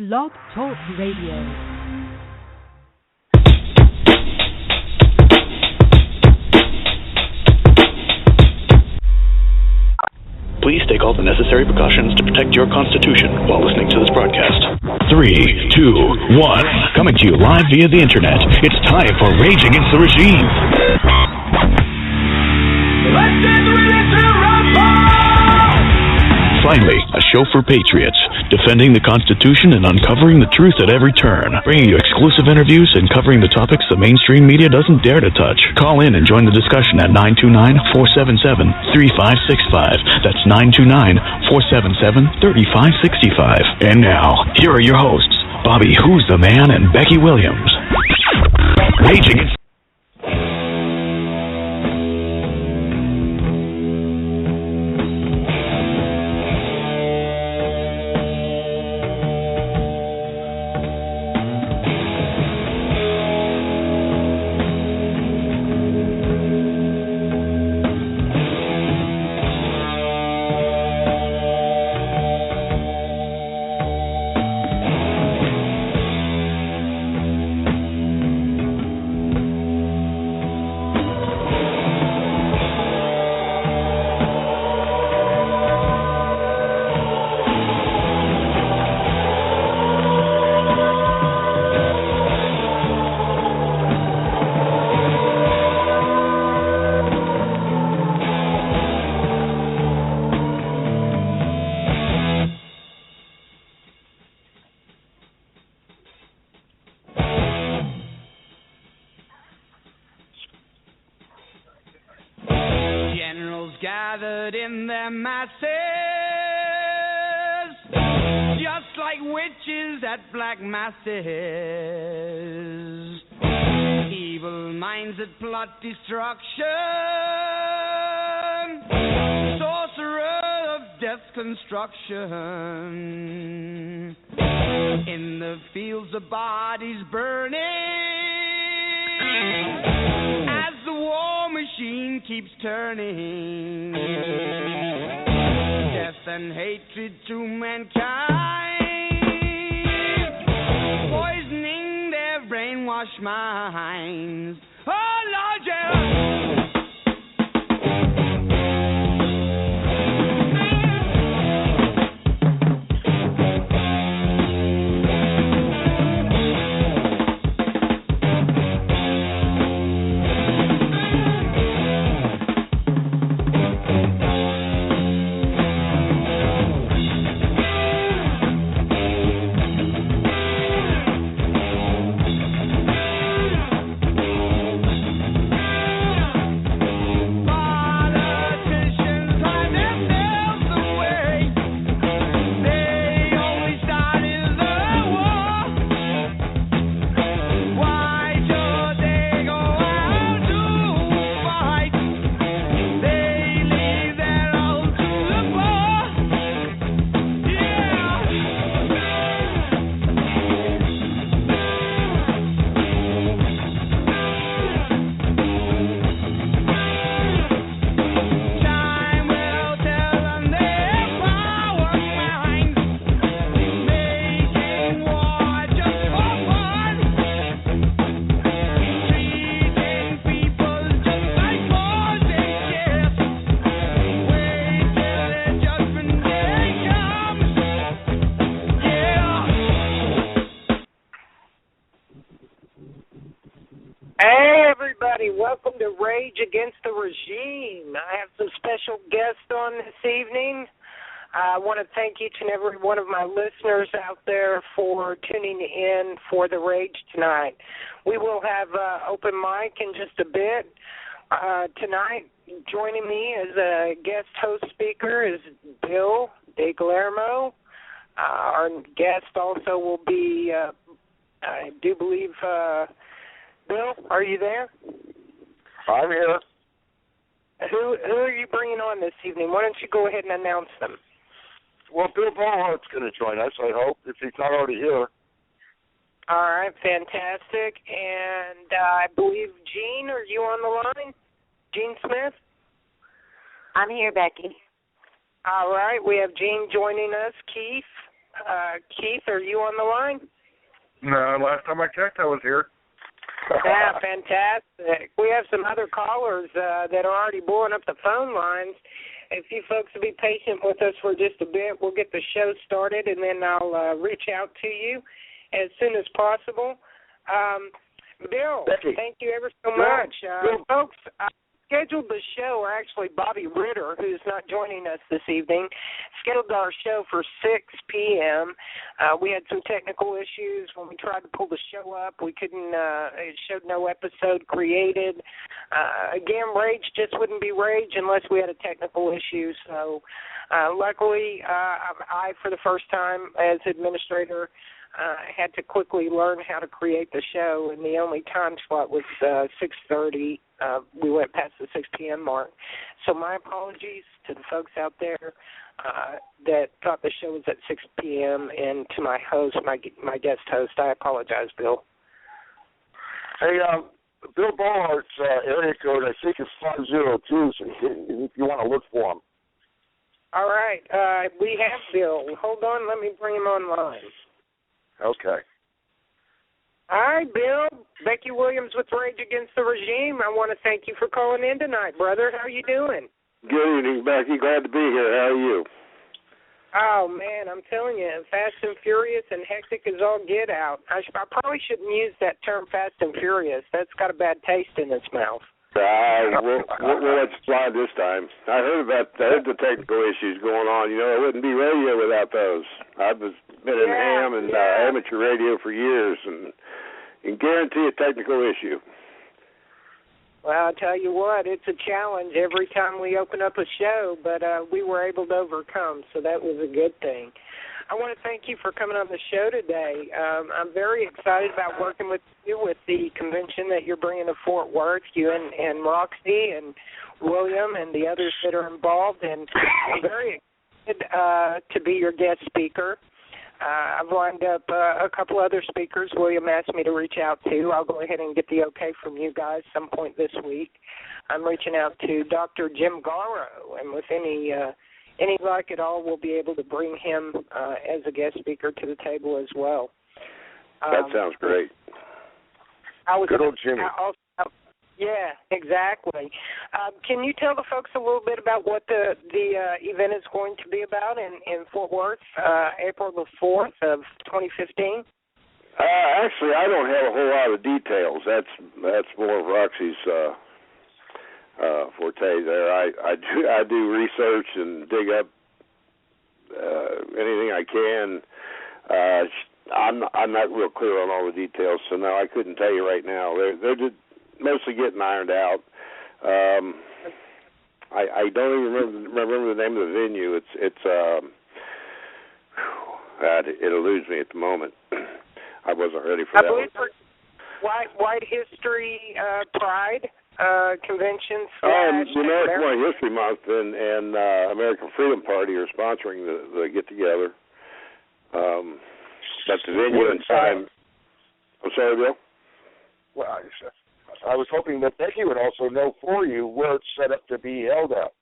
Blog Talk Radio. Please take all the necessary precautions to protect your constitution while listening to this broadcast. 3, 2, 1. Coming to you live via the internet. It's time for Rage Against the Regime. Let's get ready to rumble! Finally, a show for patriots, defending the Constitution and uncovering the truth at every turn, bringing you exclusive interviews and covering the topics the mainstream media doesn't dare to touch. Call in and join the discussion at 929-477-3565. That's 929-477-3565. And now, here are your hosts, Bobby Who's the Man and Becky Williams. Raging Against gathered in their masses, just like witches at black masses. Evil minds that plot destruction, sorcerer of death's construction. In the fields of bodies burning, as the war machine keeps turning, death and hatred to mankind, poisoning their brainwashed minds. Oh Lord, yeah. Welcome to Rage Against the Regime. I have some special guests on this evening. I want to thank each and every one of my listeners out there for tuning in for the Rage tonight. We will have open mic in just a bit. Tonight, joining me as a guest host speaker is Bill Digilarmo. Our guest also will be, I do believe, Bill, are you there? I'm here. Who are you bringing on this evening? Why don't you go ahead and announce them? Well, Bill Ballhart's going to join us, I hope, if he's not already here. All right, fantastic. And I believe, Gene, are you on the line? Gene Smith? I'm here, Becky. All right, we have Gene joining us. Keith, Keith, are you on the line? No, last time I checked, I was here. Yeah, fantastic. We have some other callers that are already blowing up the phone lines. If you folks will be patient with us for just a bit, we'll get the show started, and then I'll reach out to you as soon as possible. Bill, Becky. thank you ever so much. Bill. Folks, I scheduled the show, or actually Bobby Ritter, who's not joining us this evening, scheduled our show for 6 p.m. We had some technical issues when we tried to pull the show up. We couldn't, it showed no episode created. Again, Rage just wouldn't be Rage unless we had a technical issue. So luckily, I, for the first time as administrator, had to quickly learn how to create the show, and the only time slot was 6:30. We went past the 6 p.m. mark. So my apologies to the folks out there that thought the show was at 6 p.m. and to my host, my guest host. I apologize, Bill. Hey, Bill Bohart's area code, I think, is 502, so if you want to look for him. All right. We have Bill. Hold on. Let me bring him online. Okay. Hi, Bill. Becky Williams with Rage Against the Regime. I want to thank you for calling in tonight, brother. How are you doing? Good evening, Becky. Glad to be here. How are you? Oh, man, I'm telling you, Fast and Furious and hectic as all get out. I probably shouldn't use that term Fast and Furious. That's got a bad taste in its mouth. We'll let it fly this time. I heard the technical issues going on. You know, it wouldn't be radio without those. I've been in ham and amateur radio for years, and guarantee a technical issue. Well, I'll tell you what, it's a challenge every time we open up a show, but we were able to overcome, so that was a good thing. I want to thank you for coming on the show today. I'm very excited about working with you with the convention that you're bringing to Fort Worth, you and Roxy and William and the others that are involved, and I'm very excited to be your guest speaker. I've lined up a couple other speakers William asked me to reach out to. I'll go ahead and get the okay from you guys some point this week. I'm reaching out to Dr. Jim Garrow, and with any luck at all, we'll be able to bring him as a guest speaker to the table as well. That sounds great. Good old Jimmy. Yeah, exactly. Can you tell the folks a little bit about what the event is going to be about in Fort Worth, April the 4th of 2015? Actually, I don't have a whole lot of details. That's more of Roxy's forte there. I do research and dig up anything I can. I'm not real clear on all the details, so no, I couldn't tell you right now. They're just mostly getting ironed out. I don't even remember the name of the venue. It eludes me at the moment. I wasn't ready for that. I believe for White History Pride Convention. American White History Month and American Freedom Party are sponsoring the get together. But the venue and time. I'm sorry, Bill. Well, I was hoping that Becky would also know for you where it's set up to be held at.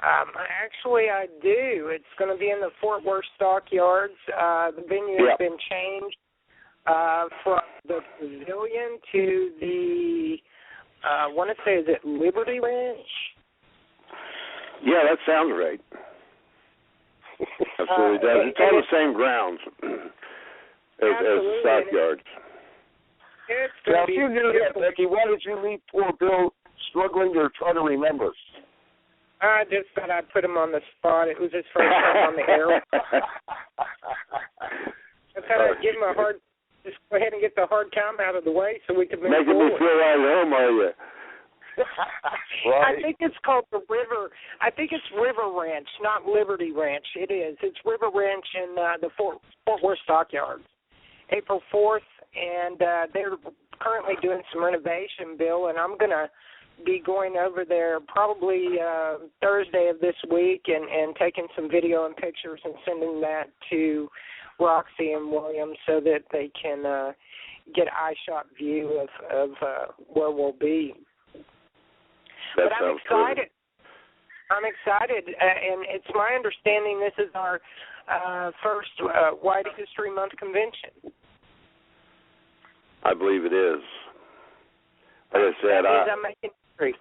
Actually, I do. It's going to be in the Fort Worth Stockyards. The venue has been changed from the Pavilion to the, I want to say, is it Liberty Ranch? Yeah, that sounds right. Absolutely does. It's on the same grounds as the Stockyards. Now, if you knew that, Becky, why did you leave poor Bill struggling to try to remember? I just thought I'd put him on the spot. It was his first time on the air. I thought I'd give him just go ahead and get the hard time out of the way so we could move forward. Making me feel right home, are you? Right. I think it's called the River. I think it's River Ranch, not Liberty Ranch. It is. It's River Ranch in the Fort Worth Stockyards, April 4th, and they're currently doing some renovation, Bill, and I'm going to be going over there probably Thursday of this week and taking some video and pictures and sending that to Roxy and William so that they can get an eye-shot view of where we'll be. But I'm excited. I'm excited, and it's my understanding this is our first White History Month convention? I believe it is. Like I said, I'm making history.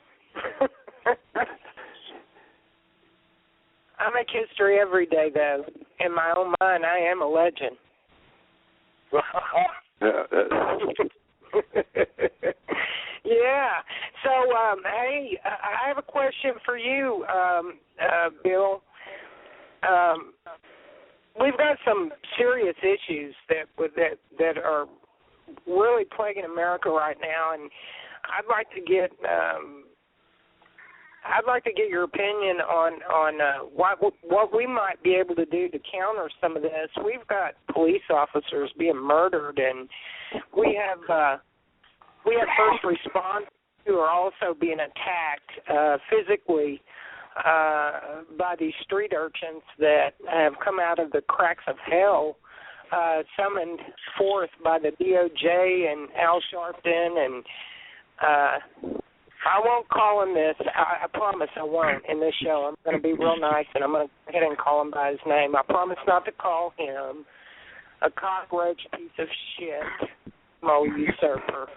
I make history every day, though. In my own mind, I am a legend. Yeah. So, hey, I have a question for you, Bill. We've got some serious issues that are really plaguing America right now, and I'd like to get your opinion on what we might be able to do to counter some of this. We've got police officers being murdered, and we have first responders who are also being attacked physically by these street urchins that have come out of the cracks of hell, summoned forth by the DOJ and Al Sharpton. And I won't call him this. I promise I won't in this show. I'm going to be real nice, and I'm going to go ahead and call him by his name. I promise not to call him a cockroach piece of shit, usurper.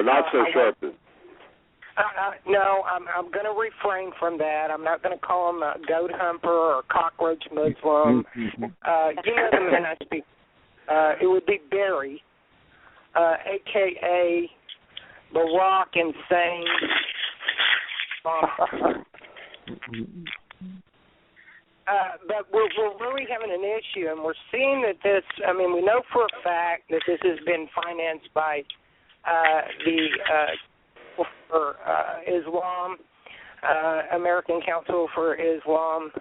Not so sharp. No, I'm going to refrain from that. I'm not going to call him a goat humper or a cockroach Muslim. You know the man I speak. It would be Barry, a.k.a. Barack Insane. But we're really having an issue, and we're seeing that this, we know for a fact that this has been financed by for Islam, American Council for Islam,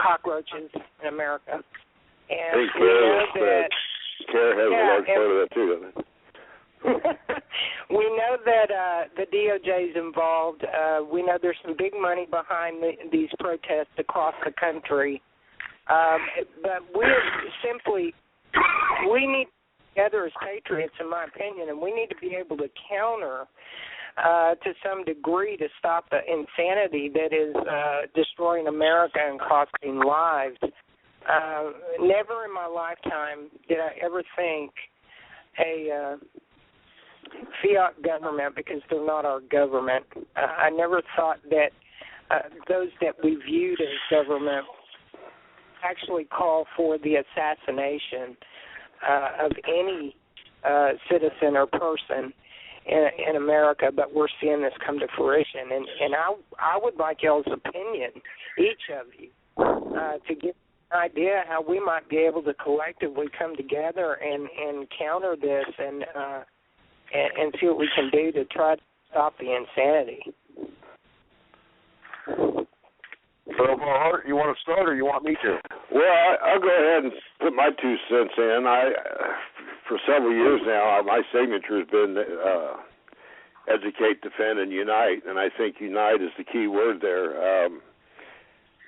cockroaches in America. And we know that CARE has a large part of that too, doesn't it? We know that the DOJ is involved. We know there's some big money behind these protests across the country. But we need together as patriots, in my opinion, and we need to be able to counter to some degree to stop the insanity that is destroying America and costing lives. Never in my lifetime did I ever think a fiat government, because they're not our government, I never thought that those that we viewed as government actually call for the assassination of any citizen or person in America, but we're seeing this come to fruition. And I would like y'all's opinion, each of you, to get an idea how we might be able to collectively come together and counter this and see what we can do to try to stop the insanity. Well, Hobart, you want to start or you want me to? Well, I'll go ahead and put my 2 cents in. For several years now, my signature has been educate, defend, and unite, and I think unite is the key word there.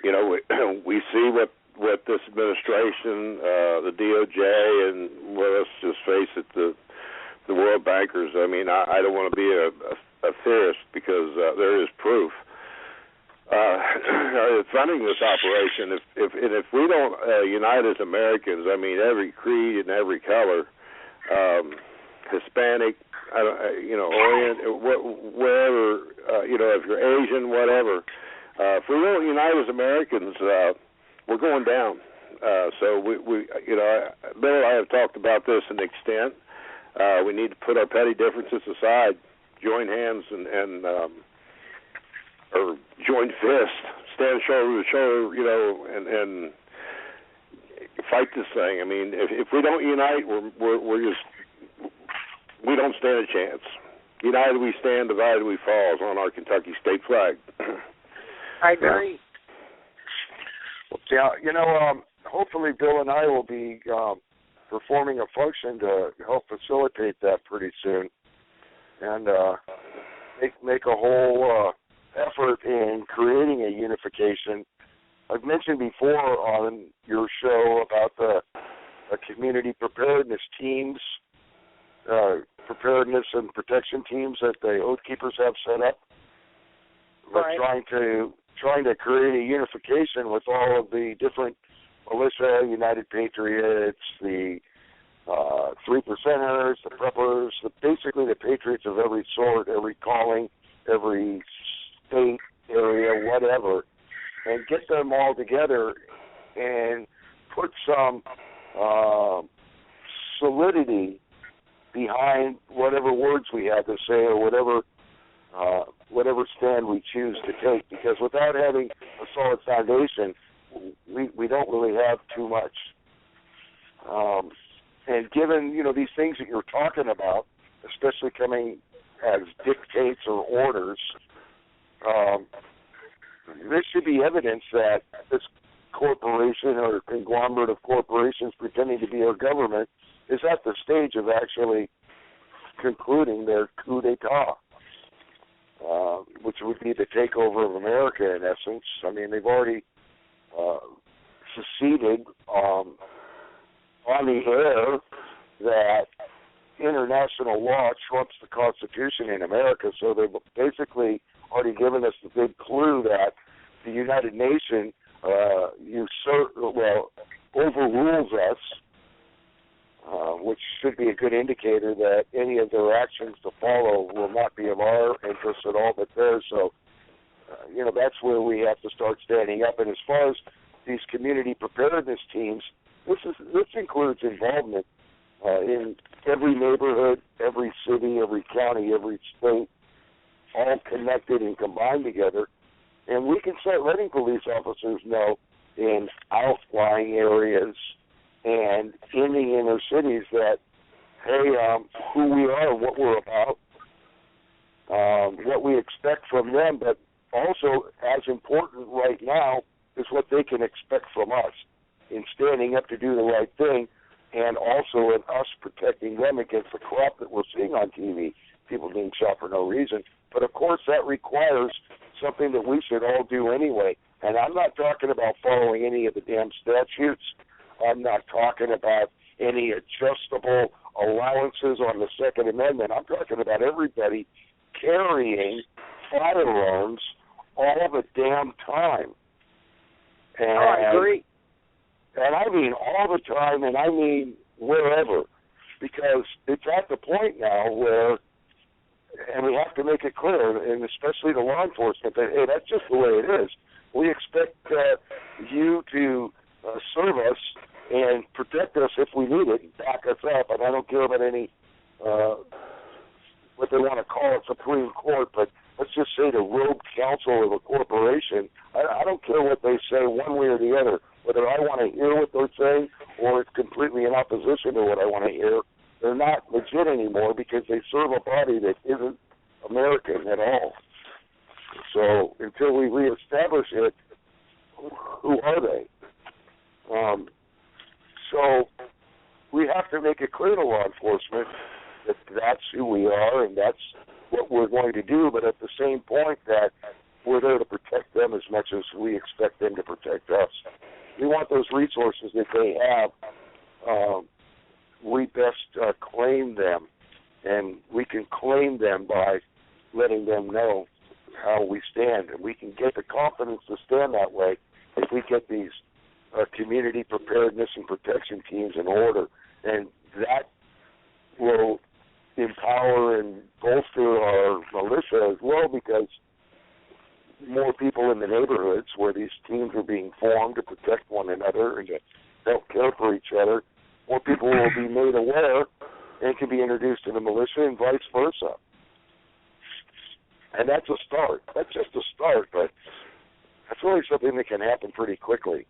We see what this administration, the DOJ, and let's just face it, the world bankers. I don't want to be a theorist because there is proof. Funding this operation, if we don't unite as Americans, every creed and every color, Hispanic, Orient, wherever, if you're Asian, whatever, if we don't unite as Americans, we're going down. So we Bill and I have talked about this in extent. We need to put our petty differences aside, join hands and or join fists, stand shoulder to shoulder, and fight this thing. If we don't unite, we don't stand a chance. United we stand, divided we fall, is on our Kentucky state flag. I agree. Yeah, hopefully Bill and I will be performing a function to help facilitate that pretty soon, and make a whole effort in creating a unification. I've mentioned before on your show about the community preparedness teams, preparedness and protection teams that the Oath Keepers have set up. We're trying to trying to create a unification with all of the different militia, United Patriots, the 3%ers, the preppers, basically the patriots of every sort, every calling, every state, area, whatever, and get them all together and put some solidity behind whatever words we have to say or whatever stand we choose to take. Because without having a solid foundation, we don't really have too much. And given, these things that you're talking about, especially coming as dictates or orders, there should be evidence that this corporation or conglomerate of corporations pretending to be our government is at the stage of actually concluding their coup d'etat, which would be the takeover of America in essence. I mean, they've already seceded on the air that international law trumps the Constitution in America, so they've basically already given us the big clue that the United Nations overrules us, which should be a good indicator that any of their actions to follow will not be of our interest at all but theirs. So, that's where we have to start standing up. And as far as these community preparedness teams, this includes involvement in every neighborhood, every city, every county, every state, all connected and combined together. And we can start letting police officers know in outlying areas and in the inner cities that, hey, who we are, what we're about, what we expect from them, but also as important right now is what they can expect from us in standing up to do the right thing, and also in us protecting them against the crap that we're seeing on TV, people being shot for no reason. But, of course, that requires something that we should all do anyway. And I'm not talking about following any of the damn statutes. I'm not talking about any adjustable allowances on the Second Amendment. I'm talking about everybody carrying firearms all the damn time. And, I agree. And I mean all the time, and I mean wherever, because it's at the point now where, and we have to make it clear, and especially to law enforcement, that, hey, that's just the way it is. We expect you to serve us and protect us if we need it, and back us up, and I don't care about any, what they want to call it, Supreme Court, but let's just say the rogue counsel of a corporation. I don't care what they say one way or the other, whether I want to hear what they're saying or it's completely in opposition to what I want to hear. They're not legit anymore because they serve a body that isn't American at all. So until we reestablish it, who are they? So we have to make it clear to law enforcement that that's who we are and that's what we're going to do, but at the same point that we're there to protect them as much as we expect them to protect us. We want those resources that they have. We best claim them, and we can claim them by letting them know how we stand. And we can get the confidence to stand that way if we get these community preparedness and protection teams in order. And that will empower and bolster our militia as well, because more people in the neighborhoods where these teams are being formed to protect one another and to help care for each other, more people will be made aware and can be introduced to the militia and vice versa. And that's a start. That's just a start, but that's really something that can happen pretty quickly.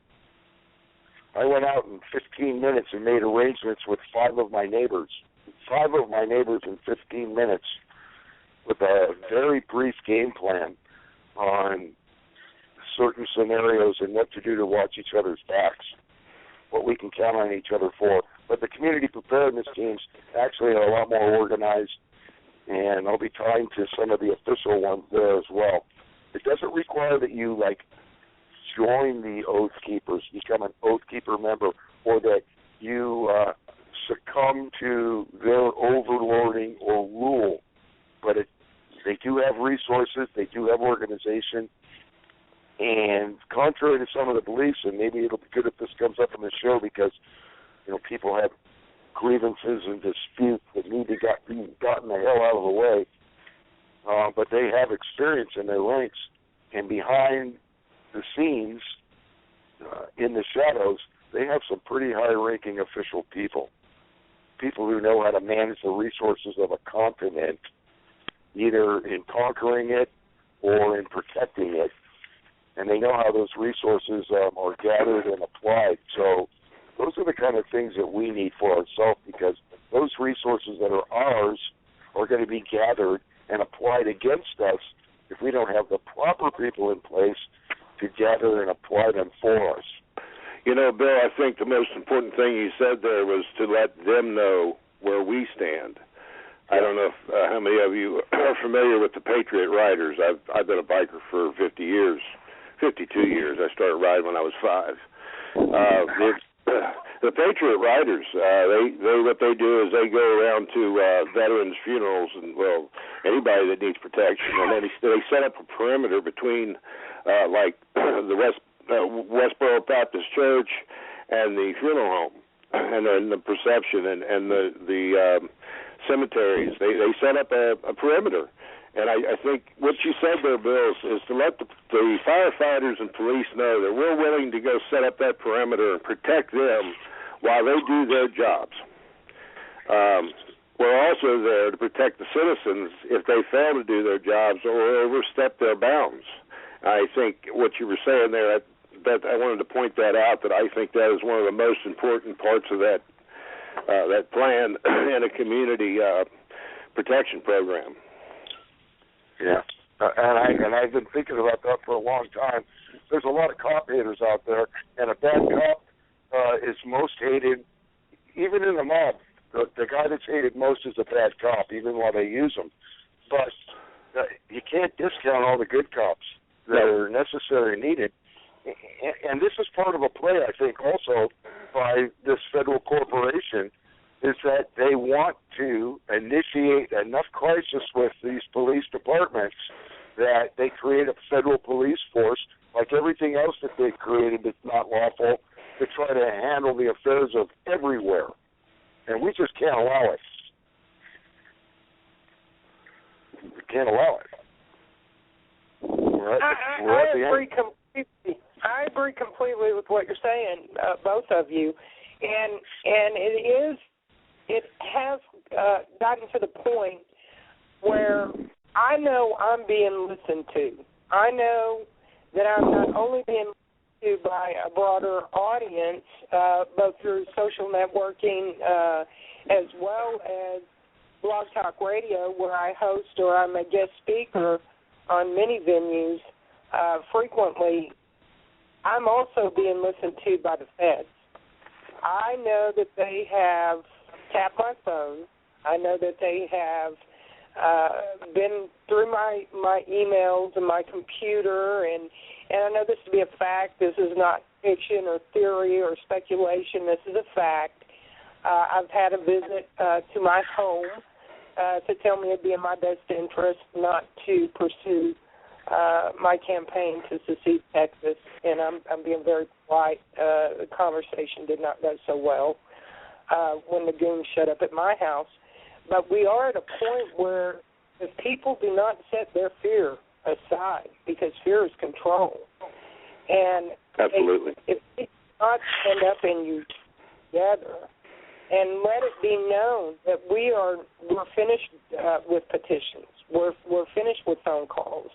I went out in 15 minutes and made arrangements with 5 of my neighbors. 5 of my neighbors in 15 minutes with a very brief game plan on certain scenarios and what to do to watch each other's backs, what we can count on each other for. But the community preparedness teams actually are a lot more organized, and I'll be tying to some of the official ones there as well. It doesn't require that you, join the Oath Keepers, become an Oath Keeper member, or that you succumb to their overlording or rule. But they do have resources, they do have organization, And contrary to some of the beliefs, and maybe it'll be good if this comes up on the show because, people have grievances and disputes that need to be gotten the hell out of the way, but they have experience in their ranks. And behind the scenes, in the shadows, they have some pretty high-ranking official people who know how to manage the resources of a continent, either in conquering it or in protecting it. And they know how those resources are gathered and applied. So those are the kind of things that we need for ourselves, because those resources that are ours are going to be gathered and applied against us if we don't have the proper people in place to gather and apply them for us. Bill, I think the most important thing you said there was to let them know where we stand. I don't know how many of you are familiar with the Patriot Riders. I've been a biker for 52 years. I started riding when I was 5. The Patriot Riders, they what they do is they go around to veterans' funerals and, anybody that needs protection, and then they set up a perimeter between, the Westboro Baptist Church and the funeral home, and then the Perception and the cemeteries. They set up a perimeter. And I think what you said there, Bill, is to let the firefighters and police know that we're willing to go set up that perimeter and protect them while they do their jobs. We're also there to protect the citizens if they fail to do their jobs or overstep their bounds. I think what you were saying there, that I wanted to point that out, that I think that is one of the most important parts of that plan in a community protection program. Yeah, and I've been thinking about that for a long time. There's a lot of cop haters out there, and a bad cop is most hated, even in the mob. The guy that's hated most is a bad cop, even while they use them. But you can't discount all the good cops that are necessary and needed. And this is part of a play, I think, also by this federal corporation, is that they want to initiate enough crisis with these police departments that they create a federal police force, like everything else that they've created that's not lawful, to try to handle the affairs of everywhere. And we just can't allow it. We can't allow it. I agree completely with what you're saying, both of you. And it has gotten to the point where I know I'm being listened to. I know that I'm not only being listened to by a broader audience, both through social networking as well as Blog Talk Radio, where I host or I'm a guest speaker on many venues frequently. I'm also being listened to by the feds. I know that they have tapped my phone. I know that they have been through my emails and my computer, and I know this to be a fact. This is not fiction or theory or speculation. This is a fact. I've had a visit to my home to tell me it'd be in my best interest not to pursue my campaign to secede Texas, and I'm being very polite. The conversation did not go so well when the goons showed up at my house. But we are at a point where if people do not set their fear aside, because fear is control, and absolutely, if they do not stand up and you together and let it be known that we're finished with petitions, we're finished with phone calls.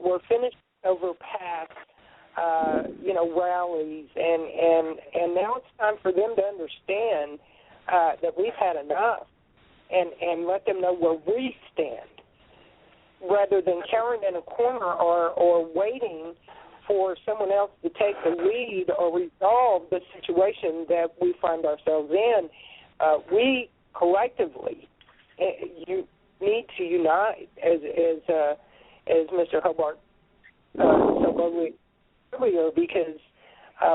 We're finished over past, rallies, and now it's time for them to understand that we've had enough, and let them know where we stand, rather than cowering in a corner or waiting for someone else to take the lead or resolve the situation that we find ourselves in. We collectively, you need to unite, as Mr. Hobart so boldly earlier, because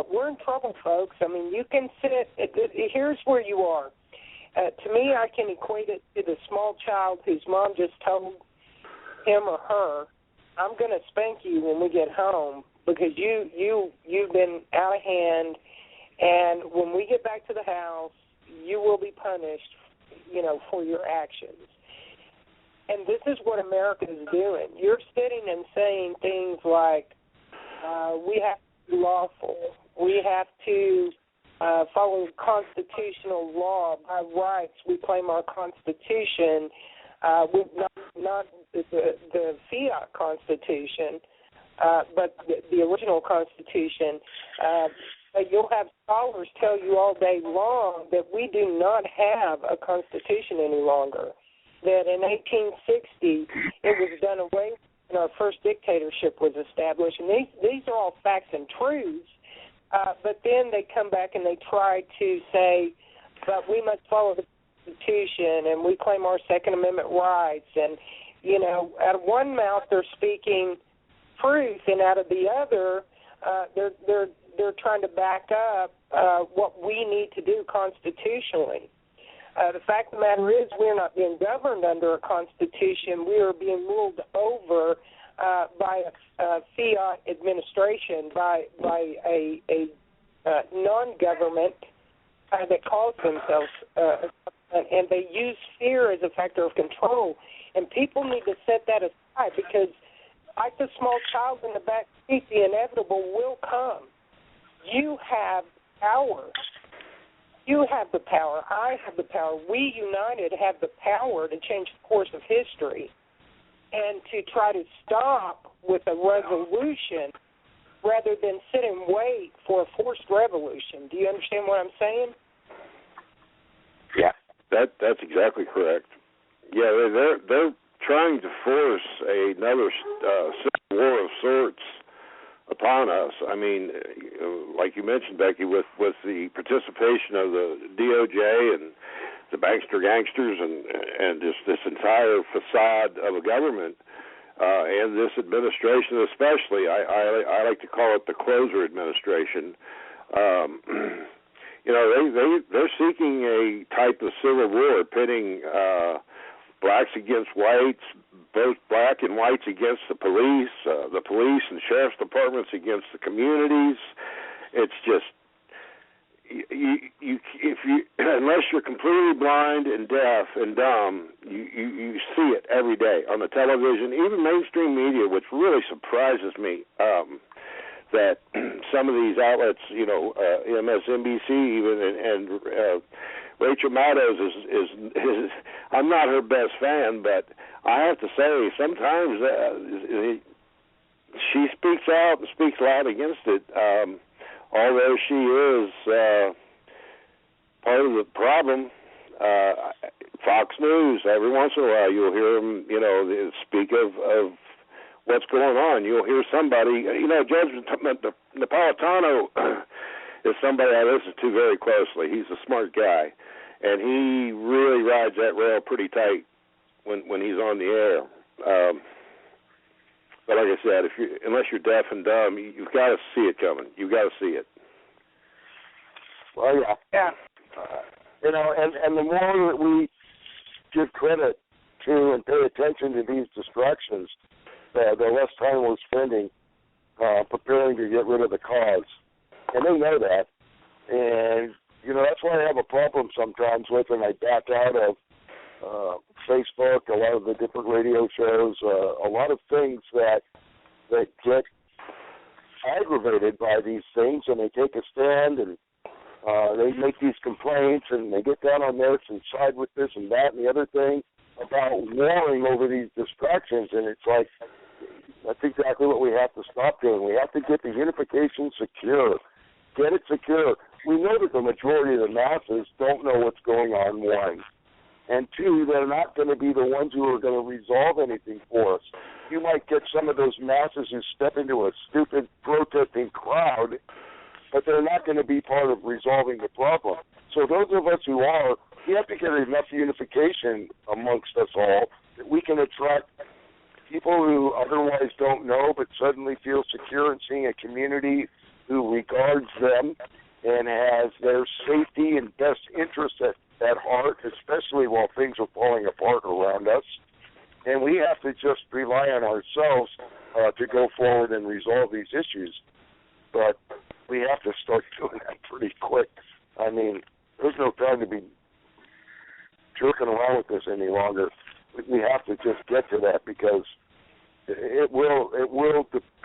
we're in trouble, folks. I mean, you can sit. Here's where you are. To me, I can equate it to the small child whose mom just told him or her I'm going to spank you when we get home because you've been out of hand, and when we get back to the house, you will be punished, for your actions. And this is what America is doing. You're sitting and saying things like, we have to be lawful. We have to follow constitutional law. By rights, we claim our Constitution, not the fiat Constitution, but the original Constitution. But you'll have scholars tell you all day long that we do not have a Constitution any longer, that in 1860 it was done away with and our first dictatorship was established. And these are all facts and truths, but then they come back and they try to say, but we must follow the Constitution and we claim our Second Amendment rights. And, out of one mouth they're speaking truth, and out of the other they're trying to back up what we need to do constitutionally. The fact of the matter is we're not being governed under a constitution. We are being ruled over by a fiat administration, by a non-government that calls themselves and they use fear as a factor of control. And people need to set that aside because, like the small child in the back seat, the inevitable will come. You have power. You have the power. I have the power. We united have the power to change the course of history and to try to stop with a revolution rather than sit and wait for a forced revolution. Do you understand what I'm saying? Yeah, that's exactly correct. Yeah, they're trying to force another civil war of sorts upon us. I mean, like you mentioned, Becky, with the participation of the DOJ and the bankster gangsters and just this entire facade of a government and this administration especially, I like to call it the closer administration. They're seeking a type of civil war, pitting blacks against whites, both black and whites against the police and sheriff's departments against the communities. It's just unless you're completely blind and deaf and dumb, you see it every day on the television, even mainstream media, which really surprises me. That some of these outlets, MSNBC even and Rachel Maddow is I'm not her best fan, but I have to say sometimes she speaks out and speaks loud against it. Although she is part of the problem, Fox News, every once in a while you'll hear them, speak of what's going on. You'll hear somebody, Judge Napolitano is somebody I listen to very closely. He's a smart guy, and he really rides that rail pretty tight when he's on the air. But like I said, unless you're deaf and dumb, you've got to see it coming. You've got to see it. Well, yeah. And the more that we give credit to and pay attention to these distractions, the less time we're spending preparing to get rid of the cause. And they know that. And, that's why I have a problem sometimes with, and I back out of Facebook, a lot of the different radio shows, a lot of things that get aggravated by these things, and they take a stand, and they make these complaints, and they get down on this and side with this and that and the other thing about warring over these distractions. And it's like, that's exactly what we have to stop doing. We have to get the unification secure. Get it secure. We know that the majority of the masses don't know what's going on, one. And two, they're not going to be the ones who are going to resolve anything for us. You might get some of those masses who step into a stupid protesting crowd, but they're not going to be part of resolving the problem. So those of us who are, we have to get enough unification amongst us all that we can attract people who otherwise don't know but suddenly feel secure in seeing a community who regards them and has their safety and best interests at heart, especially while things are falling apart around us. And we have to just rely on ourselves to go forward and resolve these issues. But we have to start doing that pretty quick. I mean, there's no time to be jerking around with this any longer. We have to just get to that, because it will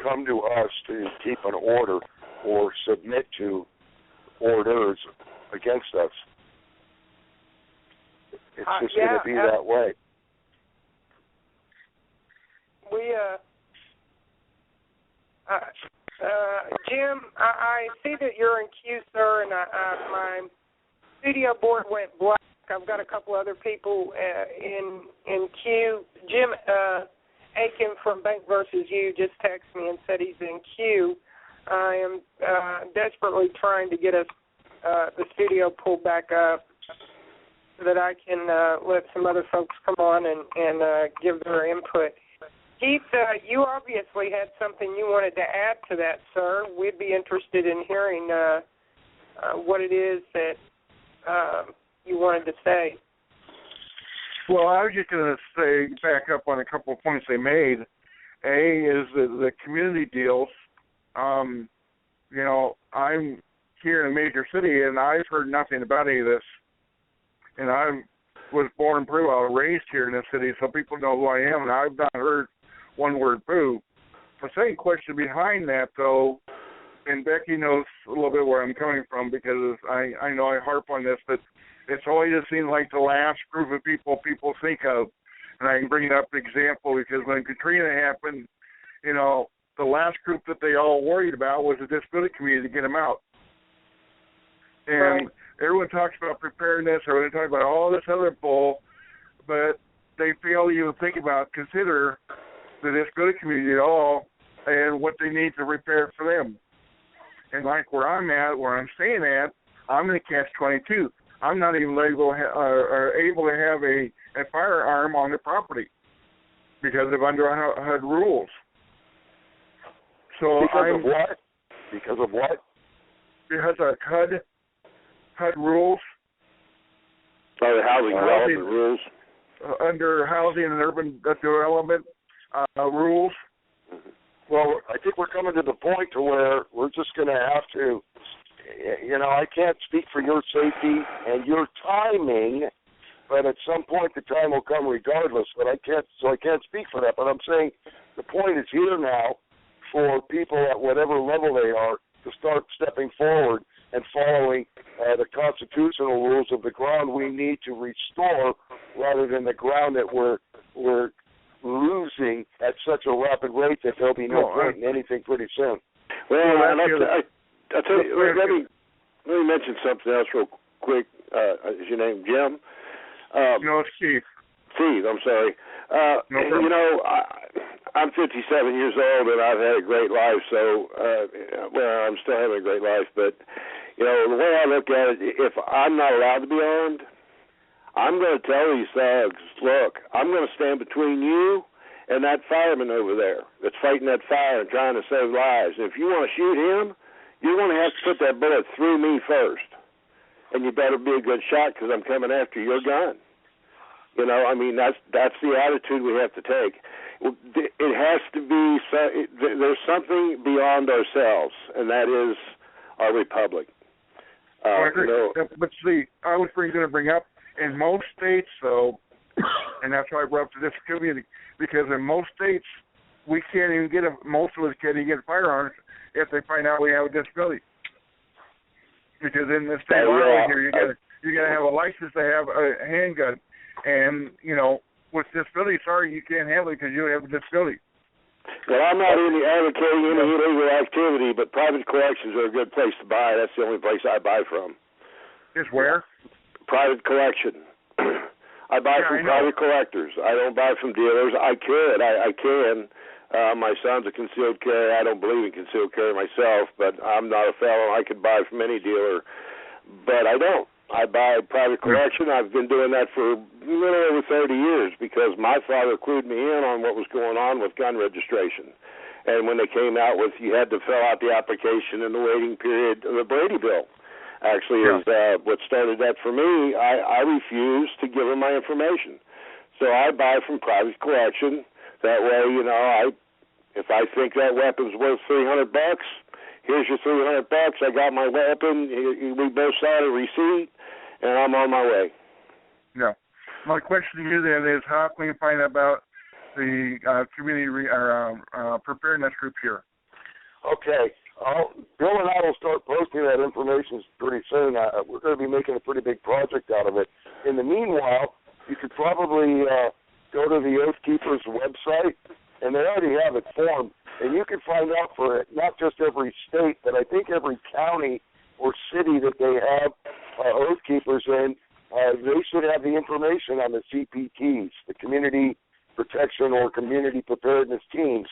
come to us to keep an order or submit to orders against us. It's just going to be that way. Jim, I see that you're in queue, sir, and my studio board went black. I've got a couple other people in queue. Jim Aiken from Bank vs. You just texted me and said he's in queue. I am desperately trying to get us the studio pulled back up so that I can let some other folks come on and give their input. Keith, you obviously had something you wanted to add to that, sir. We'd be interested in hearing what it is that you wanted to say. Well, I was just going to say, back up on a couple of points they made. A is the community deals. You know, I'm here in a major city, and I've heard nothing about any of this. And I was born and pretty well raised here in this city, so people know who I am, and I've not heard one word boo. The second question behind that, though, and Becky knows a little bit where I'm coming from, because I know I harp on this, but it's always seemed like the last group of people think of. And I can bring up an example, because when Katrina happened, you know, the last group that they all worried about was the disability community to get them out. And everyone talks about preparedness, everyone talks about all this other bull, but they fail to even consider the disability community at all and what they need to prepare for them. And like where I'm at, where I'm staying at, I'm in a catch-22. I'm not even able to have a firearm on the property because of under HUD rules. So Because of what? Because of HUD rules. Oh, the housing development rules. Under housing and urban development rules. Well, I think we're coming to the point to where we're just going to have to, you know, I can't speak for your safety and your timing, but at some point the time will come regardless. But I can't speak for that. But I'm saying the point is here now for people at whatever level they are to start stepping forward and following the constitutional rules of the ground we need to restore, rather than the ground that we're losing at such a rapid rate that there'll be no point in anything pretty soon. Well, I'll tell you, let me mention something else real quick. Is your name Jim? No, it's Keith. Keith, I'm sorry. You know, I'm 57 years old, and I've had a great life, so, well, I'm still having a great life, but, you know, the way I look at it, if I'm not allowed to be armed, I'm going to tell these thugs, look, I'm going to stand between you and that fireman over there that's fighting that fire and trying to save lives. And if you want to shoot him, you're going to have to put that bullet through me first. And you better be a good shot, because I'm coming after your gun. You know, I mean, that's the attitude we have to take. It has to be, there's something beyond ourselves, and that is our republic. I agree. You know, but see, I was going to bring up, in most states, though, and that's why I brought up to this community, because in most states, we can't even most of us can't even get firearms if they find out we have a disability. Because in the state of Iowa here, you got to have a license to have a handgun. And, you know, with disability, sorry, you can't have it because you have a disability. Well, I'm not advocating any illegal activity, but private collections are a good place to buy. That's the only place I buy from. Is where? Private collection. I buy from private collectors. I don't buy from dealers. I could. I can. My son's a concealed carry. I don't believe in concealed carry myself, but I'm not a felon. I could buy from any dealer, but I don't. I buy private collection. I've been doing that for a little over 30 years because my father clued me in on what was going on with gun registration. And when they came out with you had to fill out the application in the waiting period, the Brady bill actually is what started that for me. I refused to give him my information. So I buy from private collection. That way, you know, if I think that weapon's worth $300, here's your $300. I got my weapon. We both sign a receipt, and I'm on my way. Yeah. My question to you then is, how can we find out about the community preparedness group here? Okay. Bill and I will start posting that information pretty soon. We're going to be making a pretty big project out of it. In the meanwhile, you could probably go to the Oath Keepers website, and they already have it formed, and you can find out for it, not just every state, but I think every county or city that they have Oath Keepers in, they should have the information on the CPTs, the Community Protection or Community Preparedness Teams,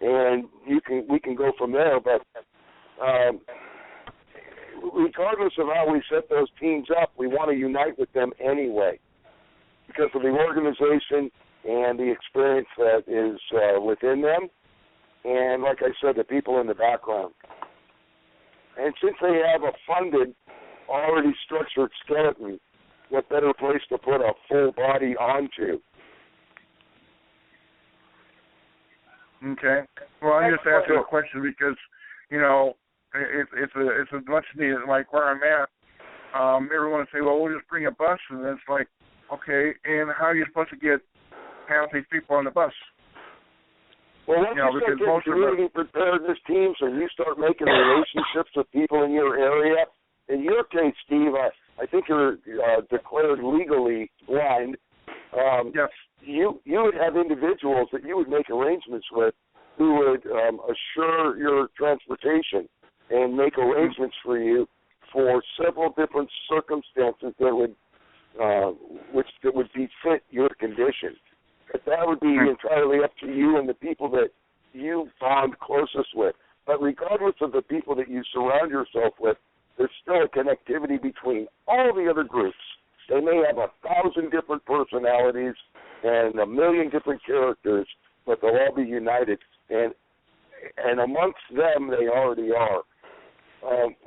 and we can go from there. But regardless of how we set those teams up, we want to unite with them anyway because of the organization and the experience that is within them, and like I said, the people in the background. And since they have a funded, already structured skeleton, what better place to put a full body onto? Okay. Well, I'm just asking a question because, you know, it's a much needed, like where I'm at, everyone would say, well, we'll just bring a bus, and it's like, okay, and how are you supposed to get half these people on the bus? Well, once you start getting community preparedness teams and you start making relationships with people in your area, in your case, Steve, I think you're declared legally blind. Yes. You would have individuals that you would make arrangements with who would assure your transportation and make arrangements for you for several different circumstances that would befit your condition. But that would be entirely up to you and the people that you bond closest with. But regardless of the people that you surround yourself with, there's still a connectivity between all the other groups. They may have 1,000 different personalities and 1 million different characters, but they'll all be united. And amongst them, they already are.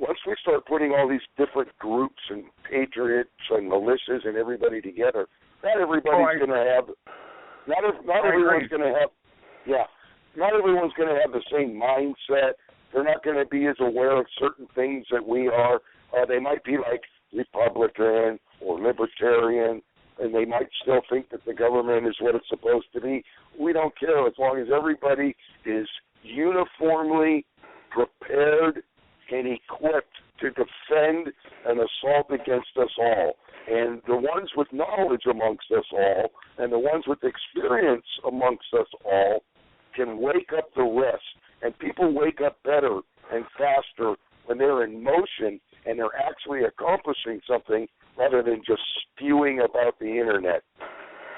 Once we start putting all these different groups and patriots and militias and everybody together, not everybody's going to have. Not everyone's going to have. Yeah, not everyone's going to have the same mindset. They're not going to be as aware of certain things that we are. They might be like Republican or Libertarian, and they might still think that the government is what it's supposed to be. We don't care as long as everybody is uniformly prepared and equipped to defend an assault against us all. And the ones with knowledge amongst us all and the ones with experience amongst us all can wake up the rest. And people wake up better and faster when they're in motion and they're actually accomplishing something rather than just spewing about the Internet.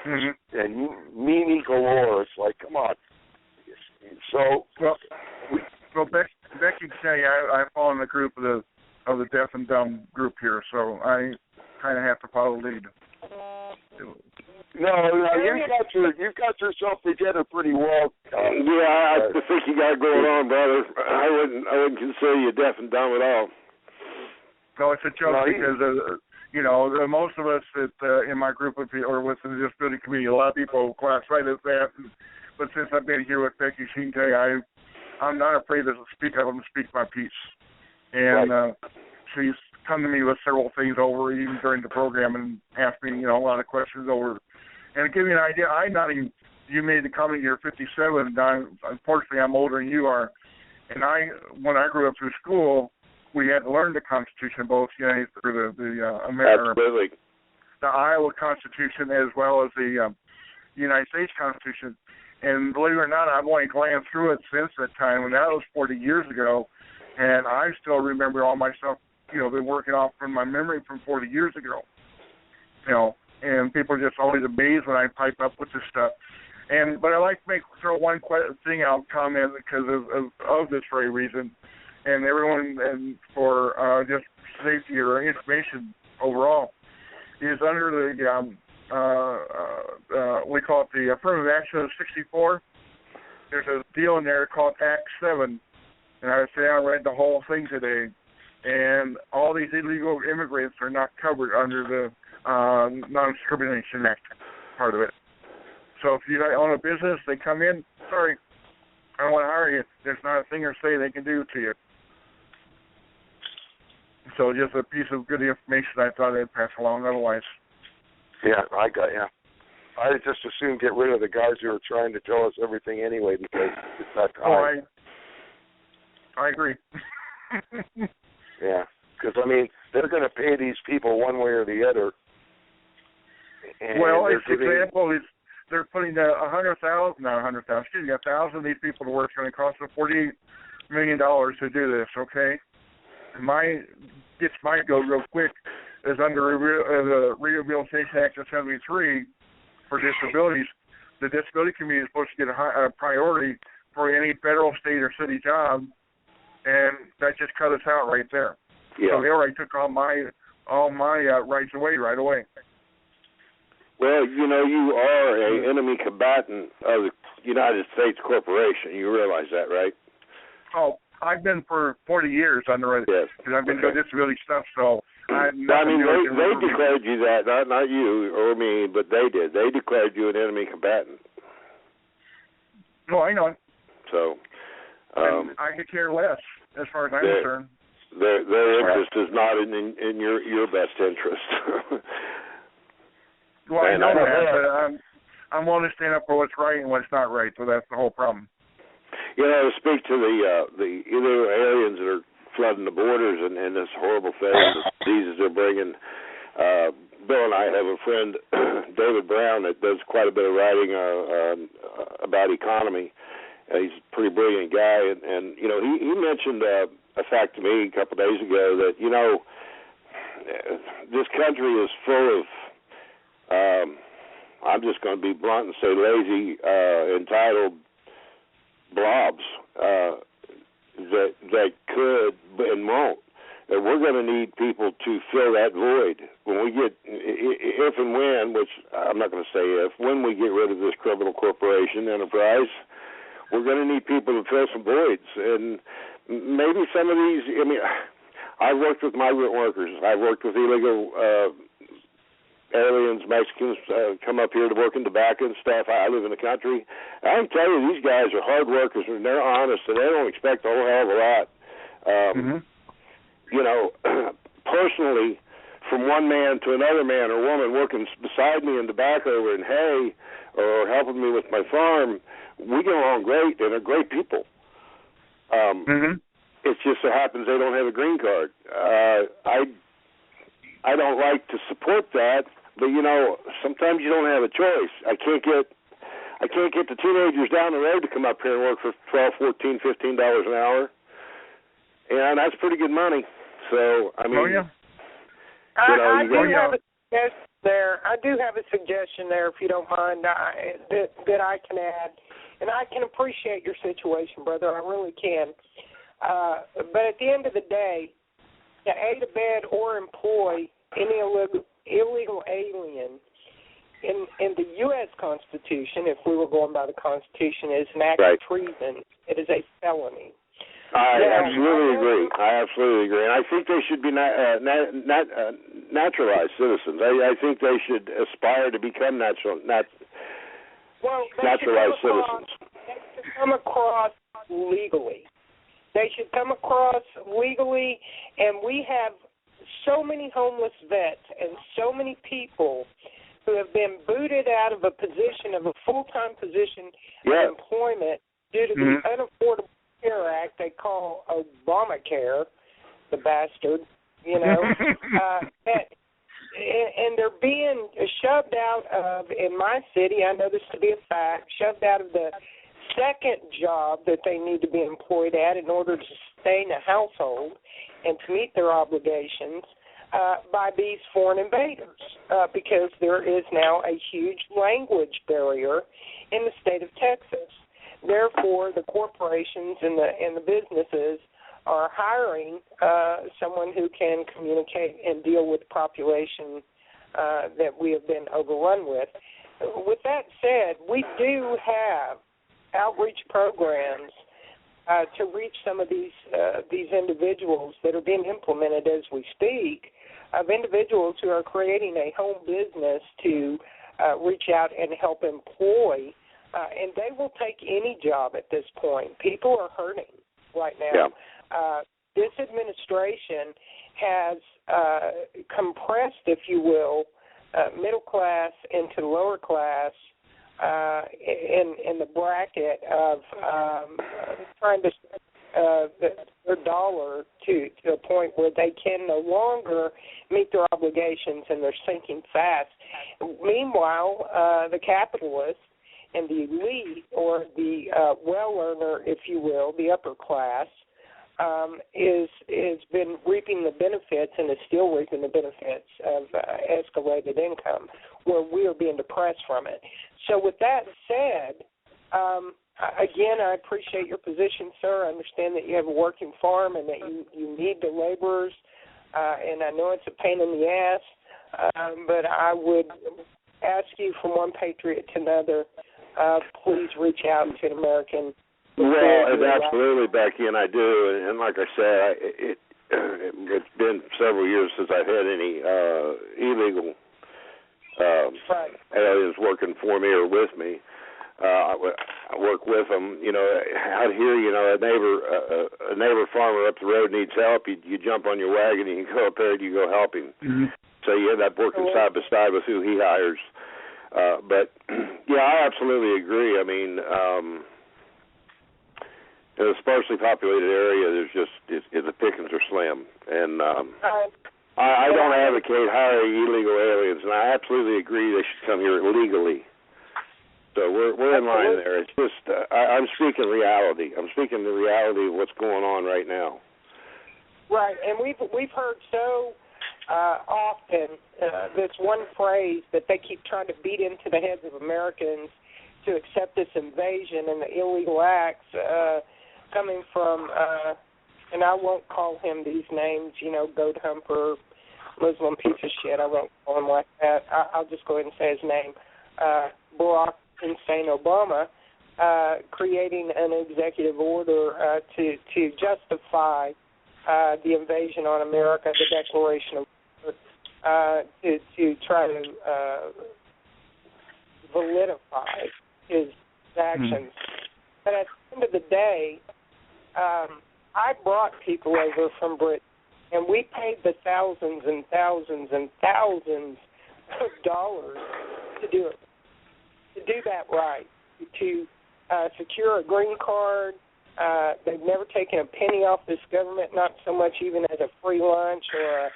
Mm-hmm. And meanie galore. It's like, come on. So, Becky can tell you, I fall in the group of the deaf and dumb group here, so I kind of have to follow lead. No, you've got yourself together pretty well. I think you got it going on, brother. I wouldn't consider you deaf and dumb at all. No, it's a joke because most of us in my group or with the disability community, a lot of people classify as that. But since I've been here with Becky, she can tell you I'm not afraid to speak up and speak my piece. And she's come to me with several things over even during the program and asked me, a lot of questions over. And to give you an idea, you made the comment you're 57, and unfortunately I'm older than you are. And when I grew up through school, we had to learn the Constitution, both through the Absolutely. The Iowa Constitution as well as the United States Constitution. And believe it or not, I've only glanced through it since that time, and that was 40 years ago. And I still remember all my stuff, been working off from my memory from 40 years ago. And people are just always amazed when I pipe up with this stuff. But I like to throw one thing out, comment because of this very reason, and everyone, and for just safety or information overall, is under the we call it the Affirmative Action of 64. There's a deal in there called Act 7, and I sat down and read the whole thing today, and all these illegal immigrants are not covered under the Non-Discrimination Act part of it. So if you own a business, they come in, sorry, I don't want to hire you. There's not a thing or say they can do to you. So just a piece of good information I thought I'd pass along otherwise. Yeah, I got you. I would just as soon get rid of the guys who are trying to tell us everything anyway because it's not time. Oh, I agree. Yeah, because, I mean, they're going to pay these people one way or the other. Well, it's example is they're putting 1,000 of these people to work. It's going to cost them $48 million to do this, okay? This might go real quick, is under the Rehabilitation Act of 73 for disabilities. The disability community is supposed to get a priority for any federal, state, or city job, and that just cut us out right there. Yeah. So they already took all my rights away right away. Well, you know, you are an enemy combatant of the United States corporation. You realize that, right? Oh, I've been for 40 years under it. Yes. Because I've been doing disability stuff, so I mean, they declared you that, not you or me, but they did. They declared you an enemy combatant. Well, I know. So, I could care less as far as I'm concerned. Their interest is not in your best interest. Well, I know that, but I'm willing to stand up for what's right and what's not right, so that's the whole problem. You know, to speak to the illegal aliens that are flooding the borders and this horrible thing, the diseases they're bringing. Bill and I have a friend, David Brown, that does quite a bit of writing about economy. He's a pretty brilliant guy, and you know, he mentioned a fact to me a couple of days ago that, you know, this country is full of, I'm just going to be blunt and say lazy, entitled blobs that could and won't. That we're going to need people to fill that void when we get, if and when, which I'm not going to say if, when we get rid of this criminal corporation enterprise, we're going to need people to fill some voids. And maybe some of these, I mean, I've worked with migrant workers. I've worked with illegal aliens, Mexicans come up here to work in tobacco and stuff. I live in the country. I can tell you these guys are hard workers and they're honest and they don't expect a whole hell of a lot. You know, personally, from one man to another man or woman working beside me in tobacco and hay or helping me with my farm, we get along great and they're great people. It just so happens they don't have a green card. I don't like to support that, but you know, sometimes you don't have a choice. I can't get the teenagers down the road to come up here and work for $12, $14, $15 an hour, and that's pretty good money. So I mean, I do have a suggestion there. I do have a suggestion there, if you don't mind, that I can add, and I can appreciate your situation, brother. I really can. But at the end of the day, to aid, abet, or employ any illegal alien in the U.S. Constitution, if we were going by the Constitution, is an act of treason. It is a felony. I absolutely agree. And I think they should be naturalized citizens. I think they should aspire to become naturalized citizens. They should come across legally. And we have so many homeless vets and so many people who have been booted out of a full-time position of employment due to the Unaffordable Care Act they call Obamacare, the bastard, you know. And they're being shoved out of, in my city, I know this to be a fact, shoved out of the second job that they need to be employed at in order to sustain a household and to meet their obligations by these foreign invaders because there is now a huge language barrier in the state of Texas. Therefore, the corporations and the businesses are hiring someone who can communicate and deal with the population that we have been overrun with. With that said, we do have outreach programs to reach some of these individuals that are being implemented as we speak, of individuals who are creating a home business to reach out and help employ, and they will take any job at this point. People are hurting right now. Yeah. This administration has compressed, if you will, middle class into lower class in the bracket of trying to their dollar to a point where they can no longer meet their obligations, and they're sinking fast. Meanwhile, the capitalists and the elite, or the well-earner, if you will, the upper class, is been reaping the benefits and is still reaping the benefits of escalated income, where we are being depressed from it. So with that said, again, I appreciate your position, sir. I understand that you have a working farm and that you need the laborers, and I know it's a pain in the ass, but I would ask you from one patriot to another, please reach out to an American. Well, absolutely, Becky, and I do. And like I said, it's been several years since I've had any illegal aliens working for me or with me. I work with them. You know, out here, you know, a neighbor farmer up the road needs help. You jump on your wagon and you go up there and you go help him. Mm-hmm. So you end up working side by side with who he hires. But yeah, I absolutely agree. I mean, in a sparsely populated area, there's just the pickings are slim, and I don't advocate hiring illegal aliens, and I absolutely agree they should come here legally. So we're in line there. It's just I'm speaking reality. I'm speaking the reality of what's going on right now. Right, and we've heard so often this one phrase that they keep trying to beat into the heads of Americans to accept this invasion and the illegal acts coming from, and I won't call him these names, you know, goat humper, Muslim piece of shit. I won't call him like that. I'll just go ahead and say his name. Barack Hussein Obama creating an executive order to justify the invasion on America, the Declaration of War, to try to validify his actions. But at the end of the day, I brought people over from Britain, and we paid the thousands and thousands and thousands of dollars to do it, to do that right, to secure a green card. They've never taken a penny off this government, not so much even as a free lunch or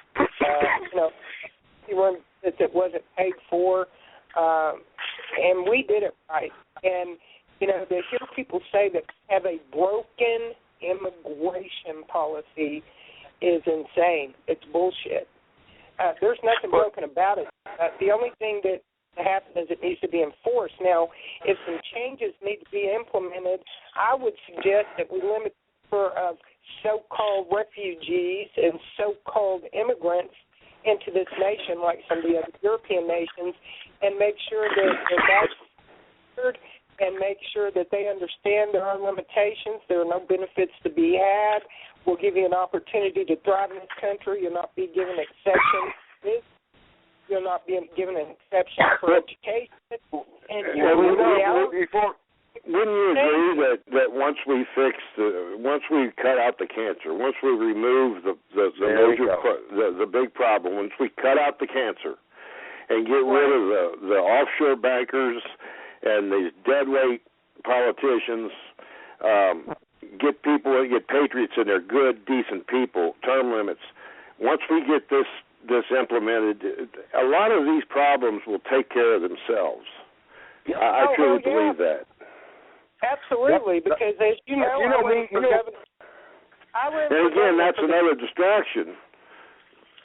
one that wasn't paid for. And we did it right. And, you know, to hear people say that we have a broken immigration policy is insane. It's bullshit. There's nothing broken about it. The only thing that happen is it needs to be enforced. Now, if some changes need to be implemented, I would suggest that we limit the number of so-called refugees and so-called immigrants into this nation like some of the other European nations, and make sure that that's covered, and make sure that they understand there are limitations. There are no benefits to be had. We'll give you an opportunity to thrive in this country. You'll not be given exceptions. You'll not be given an exception for education. And wouldn't you agree that once we once we cut out the cancer, once we remove the big problem, once we cut out the cancer and get rid of the offshore bankers and these deadweight politicians, get patriots and they're good, decent people, term limits. Once we get this implemented, a lot of these problems will take care of themselves. I truly believe that. Absolutely, because as you know, I ran for governor. And again, that's another distraction.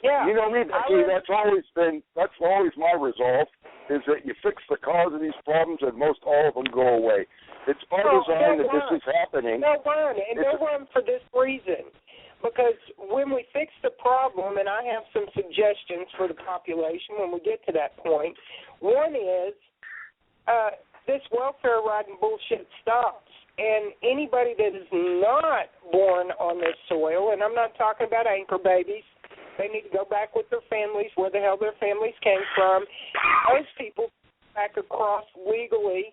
Yeah. You know me, Becky, that's always my resolve, is that you fix the cause of these problems and most all of them go away. It's by design that this is happening. They'll run for this reason. Because when we fix the problem, and I have some suggestions for the population when we get to that point, one is this welfare riding bullshit stops. And anybody that is not born on this soil, and I'm not talking about anchor babies, they need to go back with their families, where the hell their families came from. Those people back across legally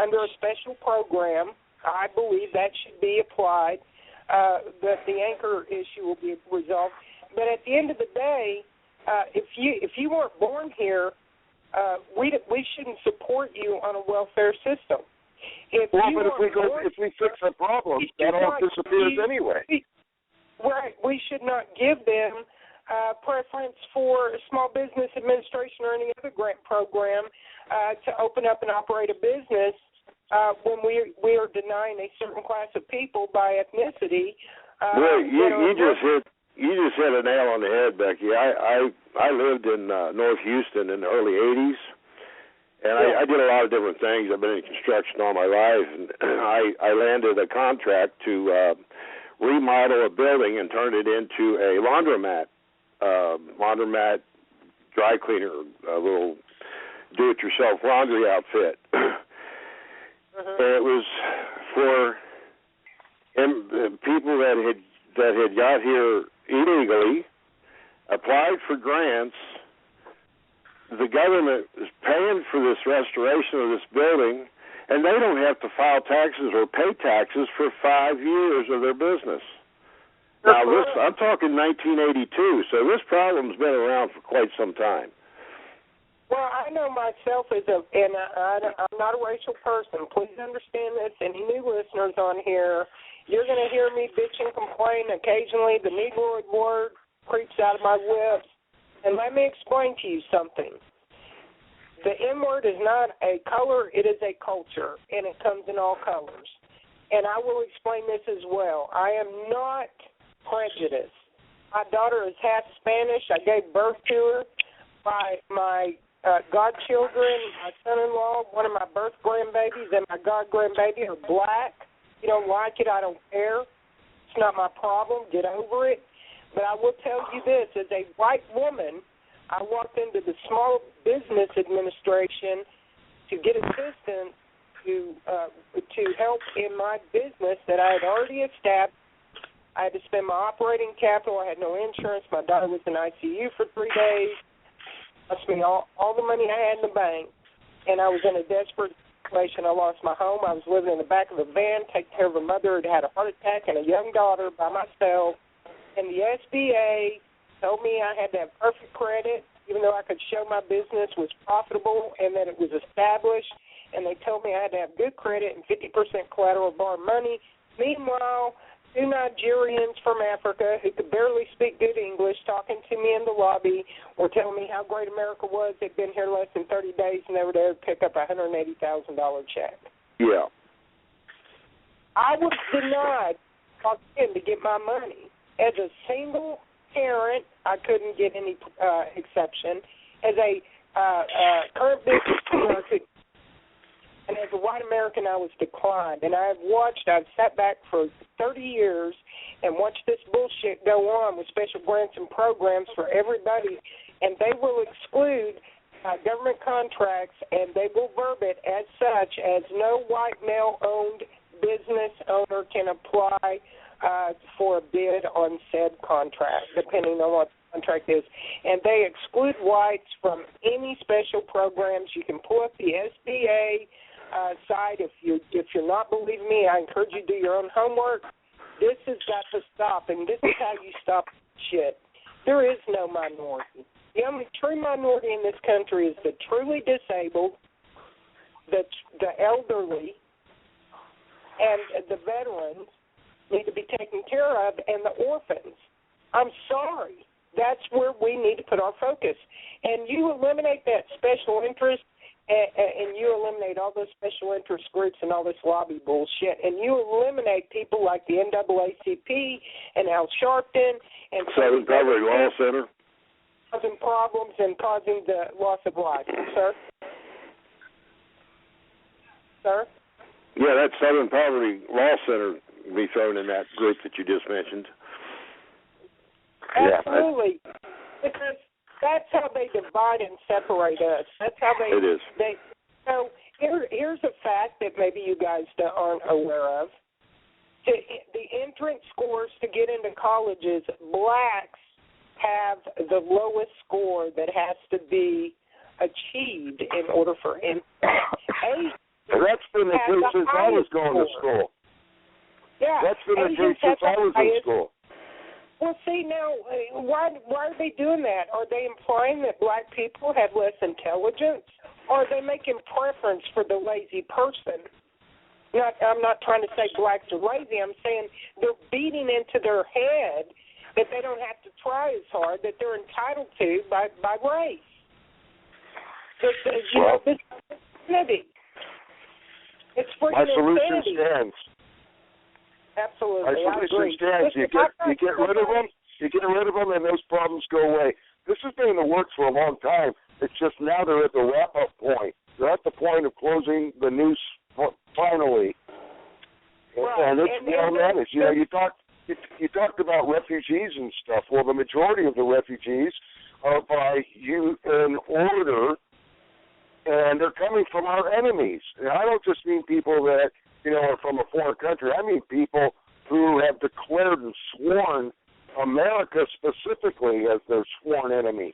under a special program. I believe that should be applied, that the anchor issue will be resolved. But at the end of the day, if you weren't born here, we shouldn't support you on a welfare system. If we fix the problem, that all disappears anyway. Right. We should not give them preference for Small Business Administration or any other grant program to open up and operate a business when we are denying a certain class of people by ethnicity. Well, you just hit a nail on the head, Becky. I lived in North Houston in the early 80s, and I did a lot of different things. I've been in construction all my life, and I landed a contract to remodel a building and turn it into a laundromat, dry cleaner, a little do-it-yourself laundry outfit. And it was for people that had got here illegally, applied for grants. The government is paying for this restoration of this building, and they don't have to file taxes or pay taxes for 5 years of their business. Now, I'm talking 1982, so this problem's been around for quite some time. Well, I know myself and I'm not a racial person. Please understand this. Any new listeners on here, you're going to hear me bitch and complain. Occasionally, the Negroid word creeps out of my lips. And let me explain to you something. The N-word is not a color, it is a culture, and it comes in all colors. And I will explain this as well. I am not prejudiced. My daughter is half Spanish. I gave birth to her. My godchildren, my son-in-law, one of my birth grandbabies, and my god-grandbaby are black. If you don't like it, I don't care. It's not my problem. Get over it. But I will tell you this, as a white woman, I walked into the Small Business Administration to get assistance to help in my business that I had already established. I had to spend my operating capital. I had no insurance. My daughter was in ICU for 3 days. It cost me all the money I had in the bank, and I was in a desperate situation. I lost my home. I was living in the back of a van, taking care of a mother who had a heart attack and a young daughter by myself. And the SBA told me I had to have perfect credit, even though I could show my business was profitable and that it was established. And they told me I had to have good credit and 50% collateral bar money. Meanwhile, 2 Nigerians from Africa who could barely speak good English talking to me in the lobby were telling me how great America was. They'd been here less than 30 days and they were there to pick up a $180,000 check. Yeah. I was denied to get my money. As a single parent, I couldn't get any exception. As a current business owner, and as a white American, I was declined. And I've sat back for 30 years and watched this bullshit go on with special grants and programs for everybody, and they will exclude government contracts, and they will verb it as such as no white male-owned business owner can apply for a bid on said contract, depending on what the contract is. And they exclude whites from any special programs. You can pull up the SBA side. If you're not believing me, I encourage you to do your own homework. This has got to stop, and this is how you stop shit. There is no minority. The only true minority in this country is the truly disabled, the elderly, and the veterans need to be taken care of, and the orphans. I'm sorry. That's where we need to put our focus. And you eliminate that special interest, and you eliminate all those special interest groups and all this lobby bullshit, and you eliminate people like the NAACP and Al Sharpton and Southern Poverty Law Center. Causing problems and causing the loss of life. Sir? Sir? Yeah, that Southern Poverty Law Center be thrown in that group that you just mentioned. Absolutely. Because that's how they divide and separate us. That's how they... It is. So here's a fact that maybe you guys aren't aware of. The entrance scores to get into colleges, blacks have the lowest score that has to be achieved in order for him. That's been the case since I was going to school. Yeah, that's been the case since I was in school. Well, see, now, why are they doing that? Are they implying that black people have less intelligence? Or are they making preference for the lazy person? I'm not trying to say blacks are lazy. I'm saying they're beating into their head that they don't have to try as hard, that they're entitled to by race. This is insanity. It's freaking my solution insanity. stands. Absolutely, my solution stands. You get rid of them. You get rid of them, and those problems go away. This has been in the works for a long time. It's just now they're at the wrap-up point. They're at the point of closing the noose finally, right. And it's well managed. You know, you talked about refugees and stuff. Well, the majority of the refugees are by an order, and they're coming from our enemies. And I don't just mean people that are from a foreign country. I mean people who have declared and sworn America specifically as their sworn enemy.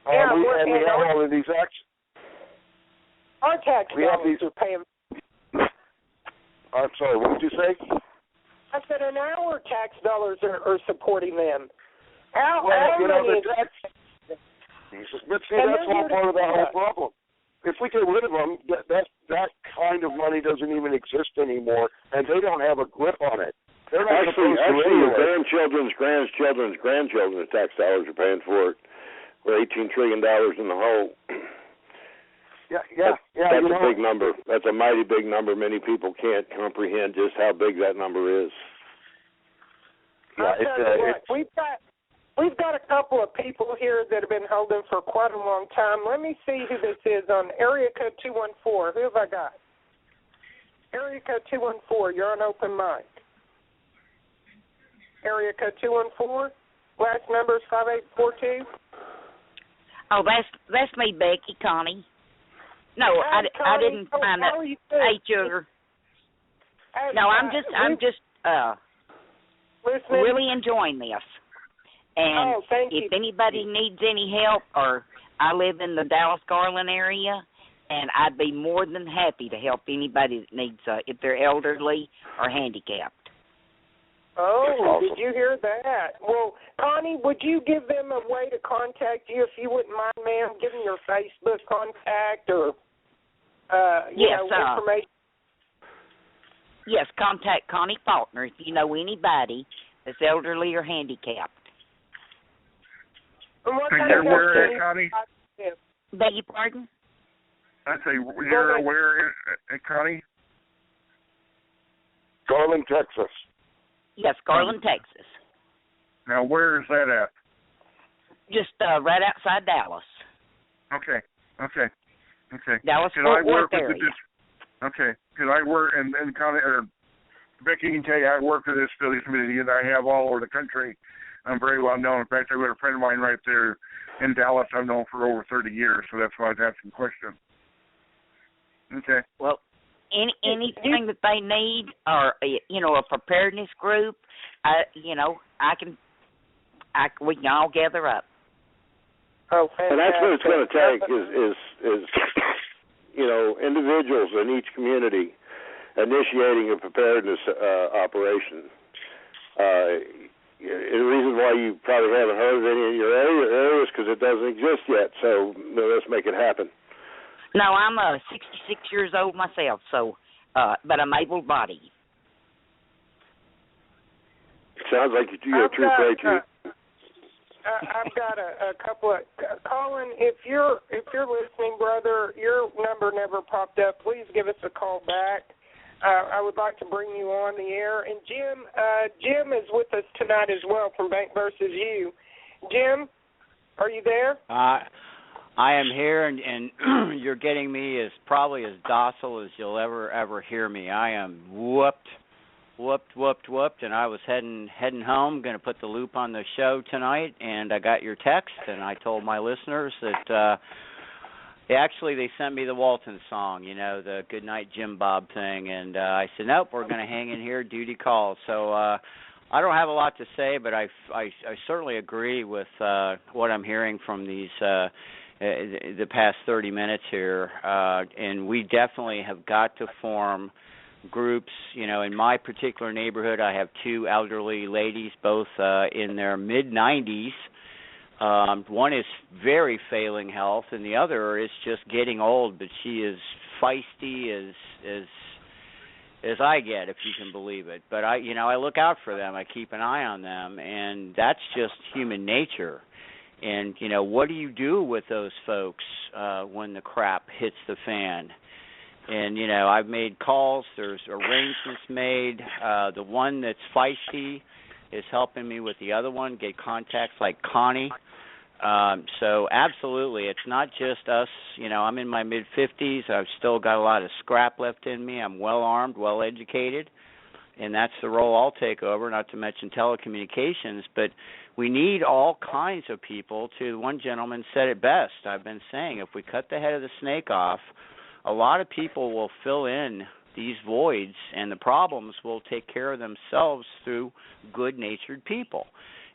We have all of these actions. Our tax dollars are paying. I'm sorry, what did you say? I said, and our tax dollars are supporting them. The tax. But see, that's all part of that whole problem. If we get rid of them, that kind of money doesn't even exist anymore, and they don't have a grip on it. They're not actually, your grandchildren's grandchildren's tax dollars are paying for it. We're $18 trillion in the hole. That's a big number. That's a mighty big number. Many people can't comprehend just how big that number is. We've got a couple of people here that have been holding for quite a long time. Let me see who this is on area code 214. Who have I got? Area code 214. You're on open mic. Area code 214. Last number is 5842. Oh, that's me, Becky, Connie. No, Hi, I didn't sign up. Hey, sugar. No, I'm just really enjoying this. And if anybody needs any help, or I live in the Dallas-Garland area, and I'd be more than happy to help anybody that needs, if they're elderly or handicapped. Oh, awesome. Did you hear that? Well, Connie, would you give them a way to contact you if you wouldn't mind, ma'am, giving your Facebook contact or information? Yes, contact Connie Faulkner if you know anybody that's elderly or handicapped. And what and kind you're of where at, Connie? Beg your pardon? I say you're where at, Connie? Garland, Texas. Yes, Garland, Texas. Now, where is that at? Just right outside Dallas. Okay. Dallas, Fort Worth area. Okay, because I work, and Connie, or Becky can tell you, I work for this Phillies community, and I have all over the country. I'm very well known. In fact, I've got a friend of mine right there in Dallas I've known for over 30 years, so that's why I was asking the question. Okay. Well, anything that they need, or a preparedness group, we can all gather up. Oh, fantastic. And that's what it's going to take is individuals in each community initiating a preparedness operation. The reason why you probably haven't heard of any in your area is because it doesn't exist yet. So let's make it happen. No, I'm 66 years old myself, so but I'm able-bodied. Sounds like you're a true patriot. I've got a couple of Colin. If you're listening, brother, your number never popped up. Please give us a call back. I would like to bring you on the air. And Jim is with us tonight as well from Bank versus You. Jim, are you there? I am here, and you're getting me as probably as docile as you'll ever hear me. I am whooped, and I was heading home, going to put the loop on the show tonight, and I got your text, and I told my listeners that actually they sent me the Walton song, the Goodnight Jim Bob thing, and I said, nope, we're going to hang in here, duty calls. So I don't have a lot to say, but I certainly agree with what I'm hearing from these the past 30 minutes here, and we definitely have got to form groups. You know, in my particular neighborhood, I have two elderly ladies, both in their mid-90s. One is very failing health, and the other is just getting old, but she is feisty as I get, if you can believe it. But I look out for them. I keep an eye on them, and that's just human nature. And what do you do with those folks when the crap hits the fan? And I've made calls. There's arrangements made. The one that's feisty is helping me with the other one. Get contacts like Connie. So absolutely, it's not just us. I'm in my mid-50s. I've still got a lot of scrap left in me. I'm well-armed, well-educated, and that's the role I'll take over, not to mention telecommunications. But we need all kinds of people to, one gentleman said it best. I've been saying if we cut the head of the snake off, a lot of people will fill in these voids, and the problems will take care of themselves through good-natured people.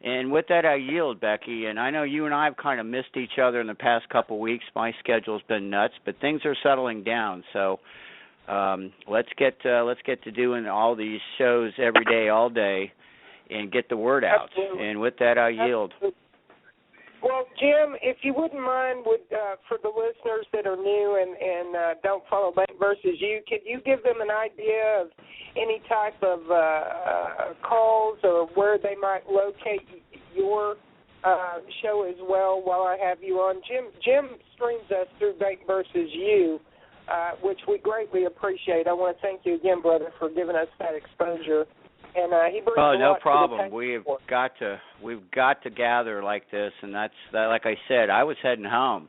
And with that, I yield, Becky. And I know you and I have kind of missed each other in the past couple of weeks. My schedule's been nuts, but things are settling down. So let's get to doing all these shows every day, all day, and get the word out. Absolutely. And with that, I yield. Well, Jim, if you wouldn't mind, for the listeners that are new and don't follow Bank versus You, could you give them an idea of any type of calls or where they might locate your show as well while I have you on? Jim streams us through Bank versus You, which we greatly appreciate. I want to thank you again, brother, for giving us that exposure. And he brings no problem. We've got to gather like this, and that's like I said. I was heading home,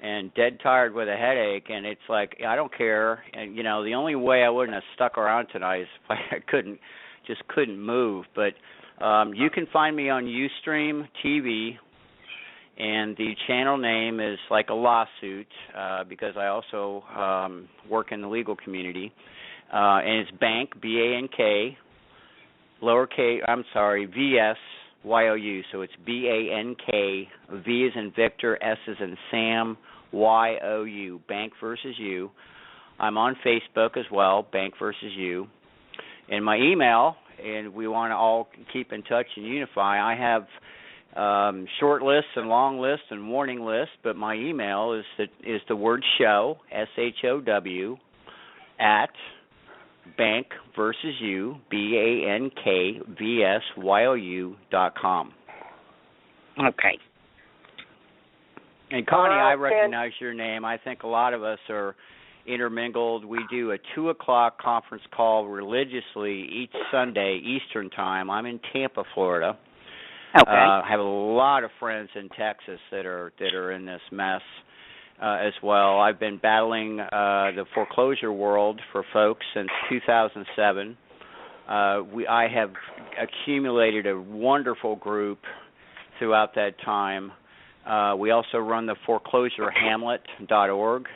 and dead tired with a headache, and it's like I don't care. And the only way I wouldn't have stuck around tonight is if I couldn't move. But you can find me on Ustream TV, and the channel name is like a lawsuit because I also work in the legal community, and it's Bank BANK. VSYOU, so it's BANK, V is in Victor, S is in Sam, YOU, Bank versus You. I'm on Facebook as well, Bank versus You. And my email, and we want to all keep in touch and unify. I have short lists and long lists and warning lists, but my email is the word show, SHOW, at Bank versus You, BANKVSYOU.com. Okay. And Connie, I recognize your name. I think a lot of us are intermingled. We do a 2 o'clock conference call religiously each Sunday Eastern time. I'm in Tampa, Florida. Okay. I have a lot of friends in Texas that are in this mess. As well. I've been battling the foreclosure world for folks since 2007. I have accumulated a wonderful group throughout that time. We also run the foreclosurehamlet.org,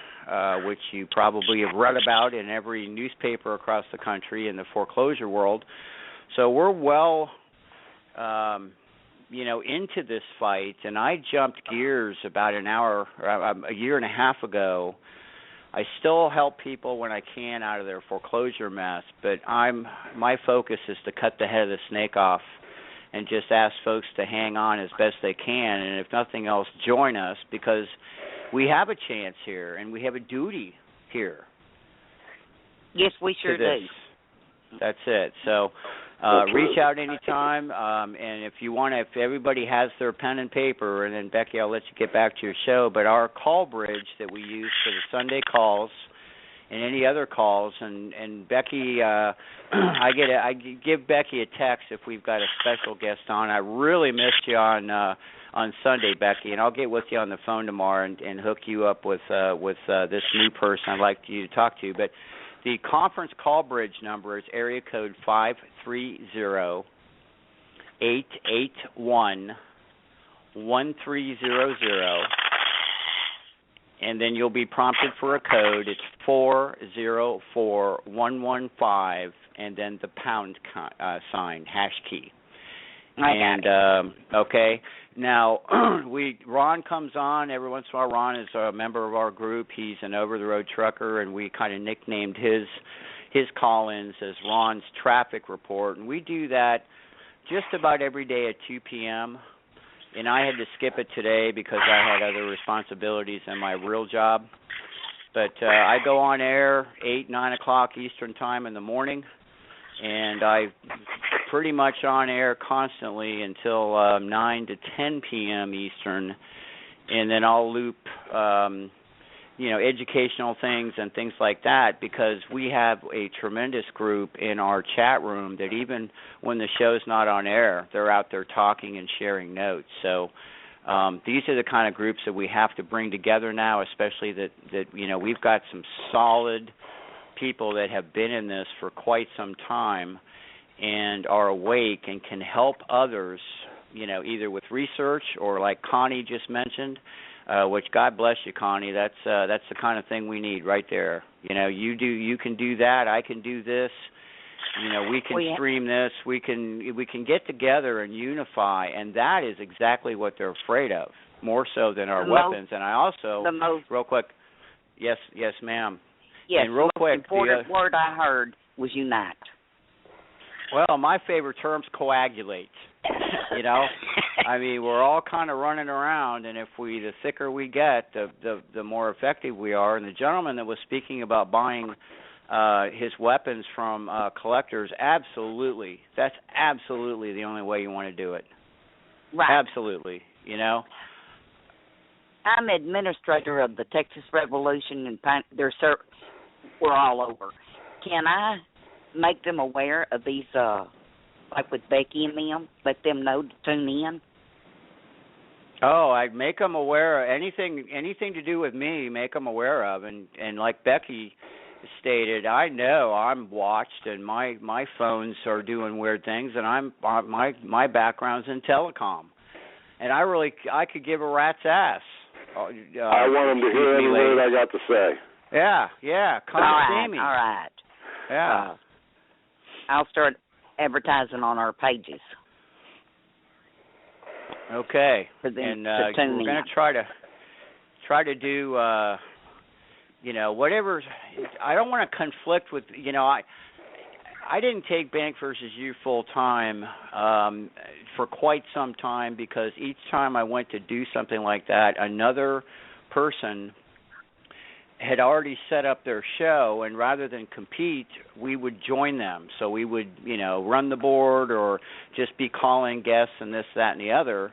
which you probably have read about in every newspaper across the country in the foreclosure world. So we're well into this fight, and I jumped gears about a year and a half ago. I still help people when I can out of their foreclosure mess, but my focus is to cut the head of the snake off and just ask folks to hang on as best they can, and if nothing else, join us, because we have a chance here, and we have a duty here. Yes, we sure do. That's it. So reach out anytime, and if everybody has their pen and paper, and then Becky, I'll let you get back to your show, but our call bridge that we use for the Sunday calls and any other calls, and Becky, I give Becky a text if we've got a special guest on. I really missed you on Sunday, Becky, and I'll get with you on the phone tomorrow and hook you up with this new person I'd like you to talk to, but the conference call bridge number is area code 530-881-1300, and then you'll be prompted for a code. It's 404115, and then the pound sign, hash key. Okay. Now, Ron comes on every once in a while. Ron is a member of our group. He's an over-the-road trucker, and we kind of nicknamed his call-ins as Ron's Traffic Report. And we do that just about every day at 2 p.m., and I had to skip it today because I had other responsibilities in my real job. But I go on air 8, 9 o'clock Eastern Time in the morning, and I pretty much on air constantly until 9 to 10 p.m. Eastern, and then I'll loop, educational things and things like that, because we have a tremendous group in our chat room that even when the show's not on air, they're out there talking and sharing notes. So these are the kind of groups that we have to bring together now, especially that we've got some solid people that have been in this for quite some time and are awake and can help others, either with research or like Connie just mentioned, which God bless you, Connie. That's the kind of thing we need right there. You can do that. I can do this. We can stream this. We can get together and unify, and that is exactly what they're afraid of, more so than our weapons. And I also, real quick, yes, ma'am. Yes, and real the quick, most important word I heard was unite. Well, my favorite term's coagulate. I mean, we're all kind of running around, and the thicker we get, the more effective we are. And the gentleman that was speaking about buying his weapons from collectors, absolutely, that's absolutely the only way you want to do it. Right. Absolutely, I'm administrator of the Texas Revolution, and we're all over. Can I make them aware of these, like with Becky and them, let them know to tune in? Oh, I make them aware of anything to do with me, make them aware of. And like Becky stated, I know I'm watched, and my phones are doing weird things, and my background's in telecom. And I could give a rat's ass. I want them to hear every word I got to say. Yeah. Come see me. All right. Yeah. I'll start advertising on our pages. Okay. For them and to tune we're going to try to do, whatever. I don't want to conflict with, I didn't take Bank versus You full time for quite some time, because each time I went to do something like that, another person had already set up their show, and rather than compete, we would join them. So we would, run the board or just be calling guests and this, that, and the other.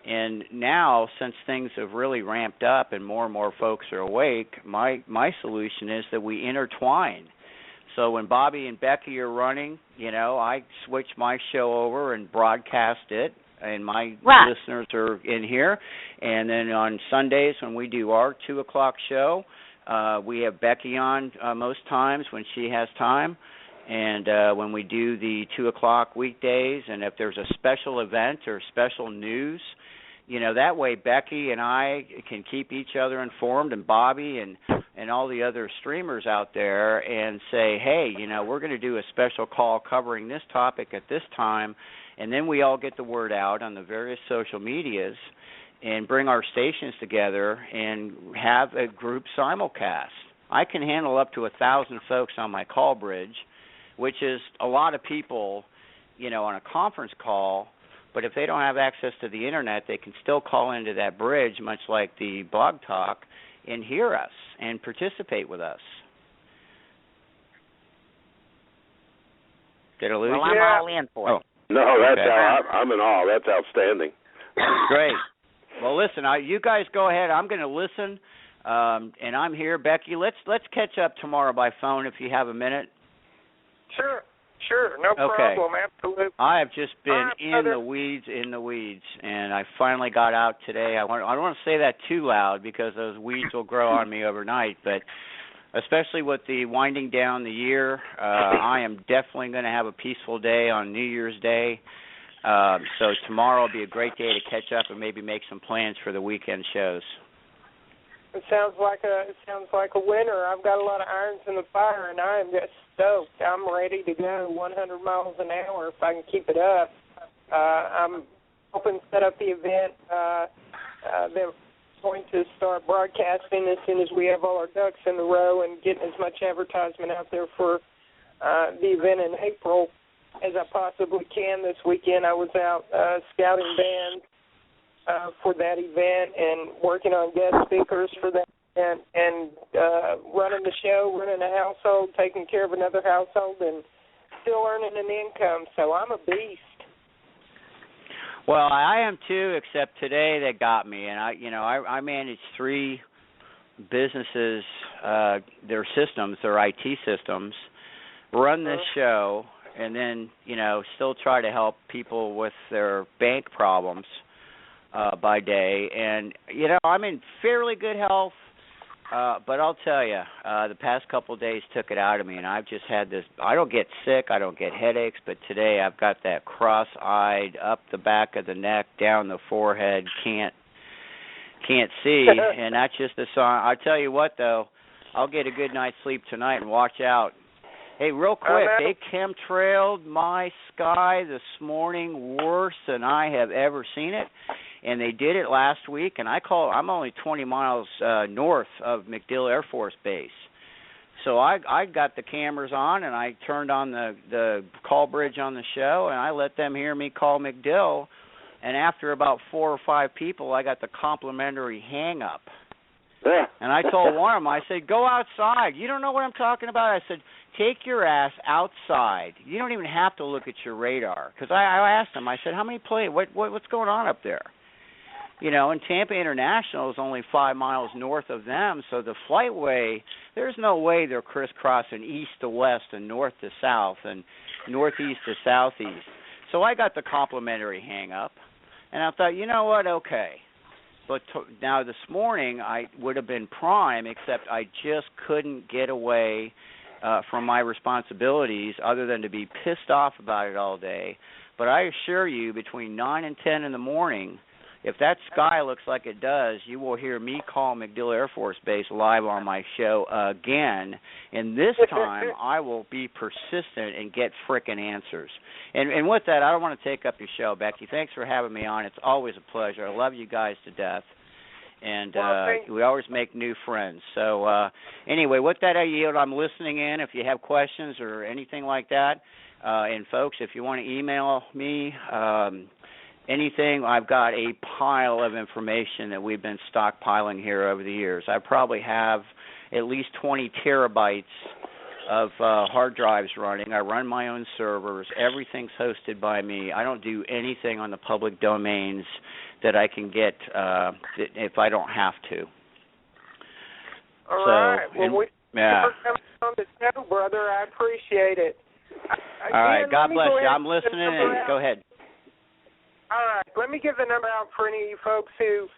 And now, since things have really ramped up and more folks are awake, my solution is that we intertwine. So when Bobby and Becky are running, I switch my show over and broadcast it, and my listeners are in here. And then on Sundays when we do our 2 o'clock show, we have Becky on most times when she has time. And when we do the 2 o'clock weekdays, and if there's a special event or special news, that way Becky and I can keep each other informed, and Bobby and all the other streamers out there, and say, hey, we're going to do a special call covering this topic at this time, and then we all get the word out on the various social medias and bring our stations together and have a group simulcast. I can handle up to 1,000 folks on my call bridge, which is a lot of people, on a conference call. But if they don't have access to the internet, they can still call into that bridge, much like the Blog Talk, and hear us and participate with us. Did I lose you? Well, I'm all in for it. No, I'm in awe. That's outstanding. Great. Well, listen, you guys go ahead. I'm going to listen, and I'm here. Becky, let's catch up tomorrow by phone if you have a minute. Sure, no problem, absolutely. I have just been in the weeds, and I finally got out today. I don't want to say that too loud, because those weeds will grow on me overnight, but especially with the winding down the year, I am definitely going to have a peaceful day on New Year's Day. So tomorrow will be a great day to catch up and maybe make some plans for the weekend shows. It sounds like a winner. I've got a lot of irons in the fire, and I am just stoked. I'm ready to go 100 miles an hour if I can keep it up. I'm helping set up the event. They're going to start broadcasting as soon as we have all our ducks in a row and getting as much advertisement out there for the event in April as I possibly can. This weekend I was out scouting bands for that event and working on guest speakers for that event and running the show, running a household, taking care of another household, and still earning an income. So I'm a beast. Well, I am too, except today they got me, and I manage 3 businesses, their systems, their IT systems, run this show, and then still try to help people with their bank problems by day. And I'm in fairly good health, but I'll tell you, the past couple of days took it out of me, and I've just had this. I don't get sick, I don't get headaches, but today I've got that cross-eyed, up the back of the neck, down the forehead, can't see, and that's just a sign. I tell you what, though, I'll get a good night's sleep tonight, and watch out. Hey, real quick, they chemtrailed my sky this morning worse than I have ever seen it, and they did it last week, and I'm only 20 miles north of MacDill Air Force Base. So I got the cameras on, and I turned on the call bridge on the show, and I let them hear me call MacDill, and after about 4 or 5 people, I got the complimentary hang-up. And I told one of them, I said, go outside. You don't know what I'm talking about? I said, take your ass outside. You don't even have to look at your radar. Because I asked them, I said, how many planes, what's going on up there? And Tampa International is only 5 miles north of them, so the flightway, there's no way they're crisscrossing east to west and north to south and northeast to southeast. So I got the complimentary hang-up, and I thought, you know what, okay. But now this morning I would have been prime, except I just couldn't get away from my responsibilities other than to be pissed off about it all day. But I assure you, between 9 and 10 in the morning, if that sky looks like it does, you will hear me call MacDill Air Force Base live on my show again. And this time, I will be persistent and get frickin' answers. And with that, I don't want to take up your show, Becky. Thanks for having me on. It's always a pleasure. I love you guys to death. And we always make new friends. So anyway, with that, I yield. I'm listening in. If you have questions or anything like that, and folks, if you want to email me, anything, I've got a pile of information that we've been stockpiling here over the years. I probably have at least 20 terabytes of hard drives running. I run my own servers. Everything's hosted by me. I don't do anything on the public domains that I can get if I don't have to. All right. Well, thanks for coming on the show, brother. I appreciate it. All right. God bless you. I'm listening, and go ahead. All right. Let me give the number out for any of you folks who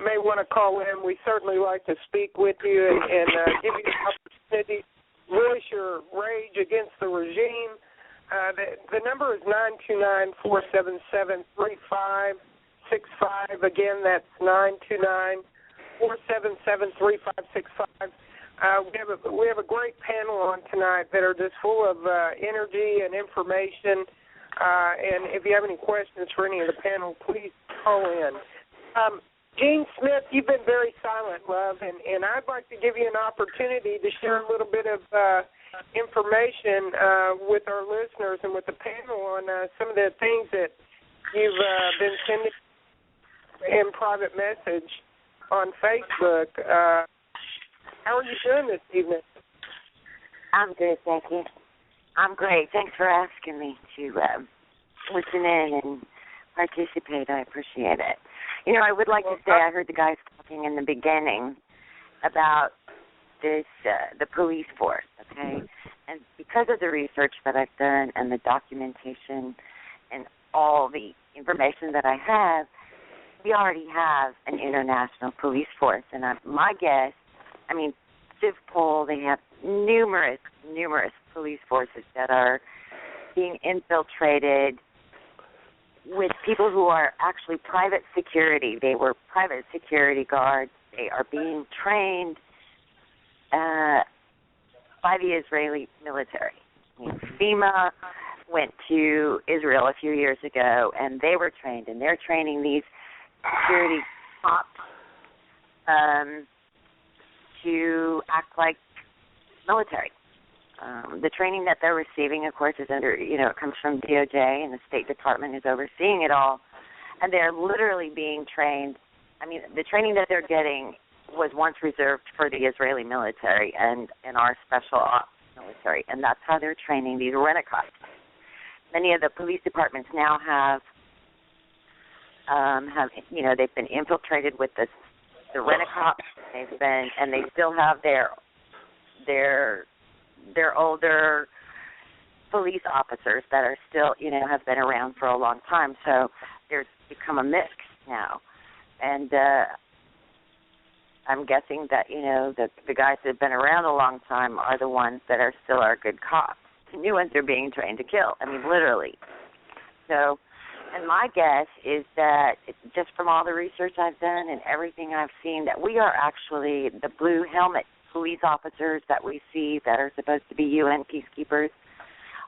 may want to call in. We certainly like to speak with you and give you the opportunity to voice your rage against the regime. The number is 929-477-3565. Again, that's 929-477-3565. We have a great panel on tonight that are just full of energy and information. And if you have any questions for any of the panel, please call in. Gene Smith, you've been very silent, love, and I'd like to give you an opportunity to share a little bit of information with our listeners and with the panel on some of the things that you've been sending in private message on Facebook. How are you doing this evening? I'm good, thank you. I'm great. Thanks for asking me to listen in and participate. I appreciate it. I would like to say I heard the guys talking in the beginning about this, the police force, okay? And because of the research that I've done and the documentation and all the information that I have, we already have an international police force. And my guess, CivPol, they have numerous police forces that are being infiltrated with people who are actually private security. They were private security guards. They are being trained by the Israeli military. FEMA went to Israel a few years ago, and they were trained, and they're training these security cops to act like military. The training that they're receiving, of course, is under, it comes from DOJ, and the State Department is overseeing it all, and they're literally being trained. I mean, the training that they're getting was once reserved for the Israeli military and our special ops military, and that's how they're training these rent-a-cops. Many of the police departments now have they've been infiltrated with the rent-a-cops. They still have their older police officers that are still, have been around for a long time. So there's become a mix now. And I'm guessing that, the guys that have been around a long time are the ones that are still our good cops. The new ones are being trained to kill. I mean, literally. So, and my guess is that, just from all the research I've done and everything I've seen, that we are actually the blue helmet police officers that we see that are supposed to be UN peacekeepers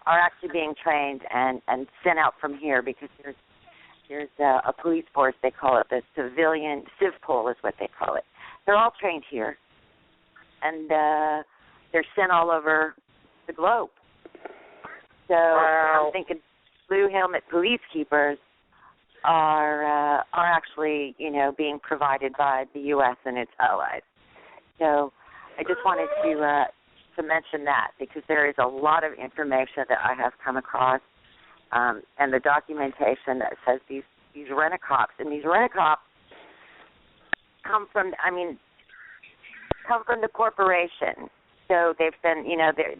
are actually being trained and sent out from here, because there's a police force, they call it the civilian, CivPol is what they call it. They're all trained here, and they're sent all over the globe. So wow. I'm thinking blue helmet police keepers are actually, being provided by the U.S. and its allies. So I just wanted to mention that, because there is a lot of information that I have come across, and the documentation that says these rent-a-cops, and these rent-a-cops come from the corporation. So they've been,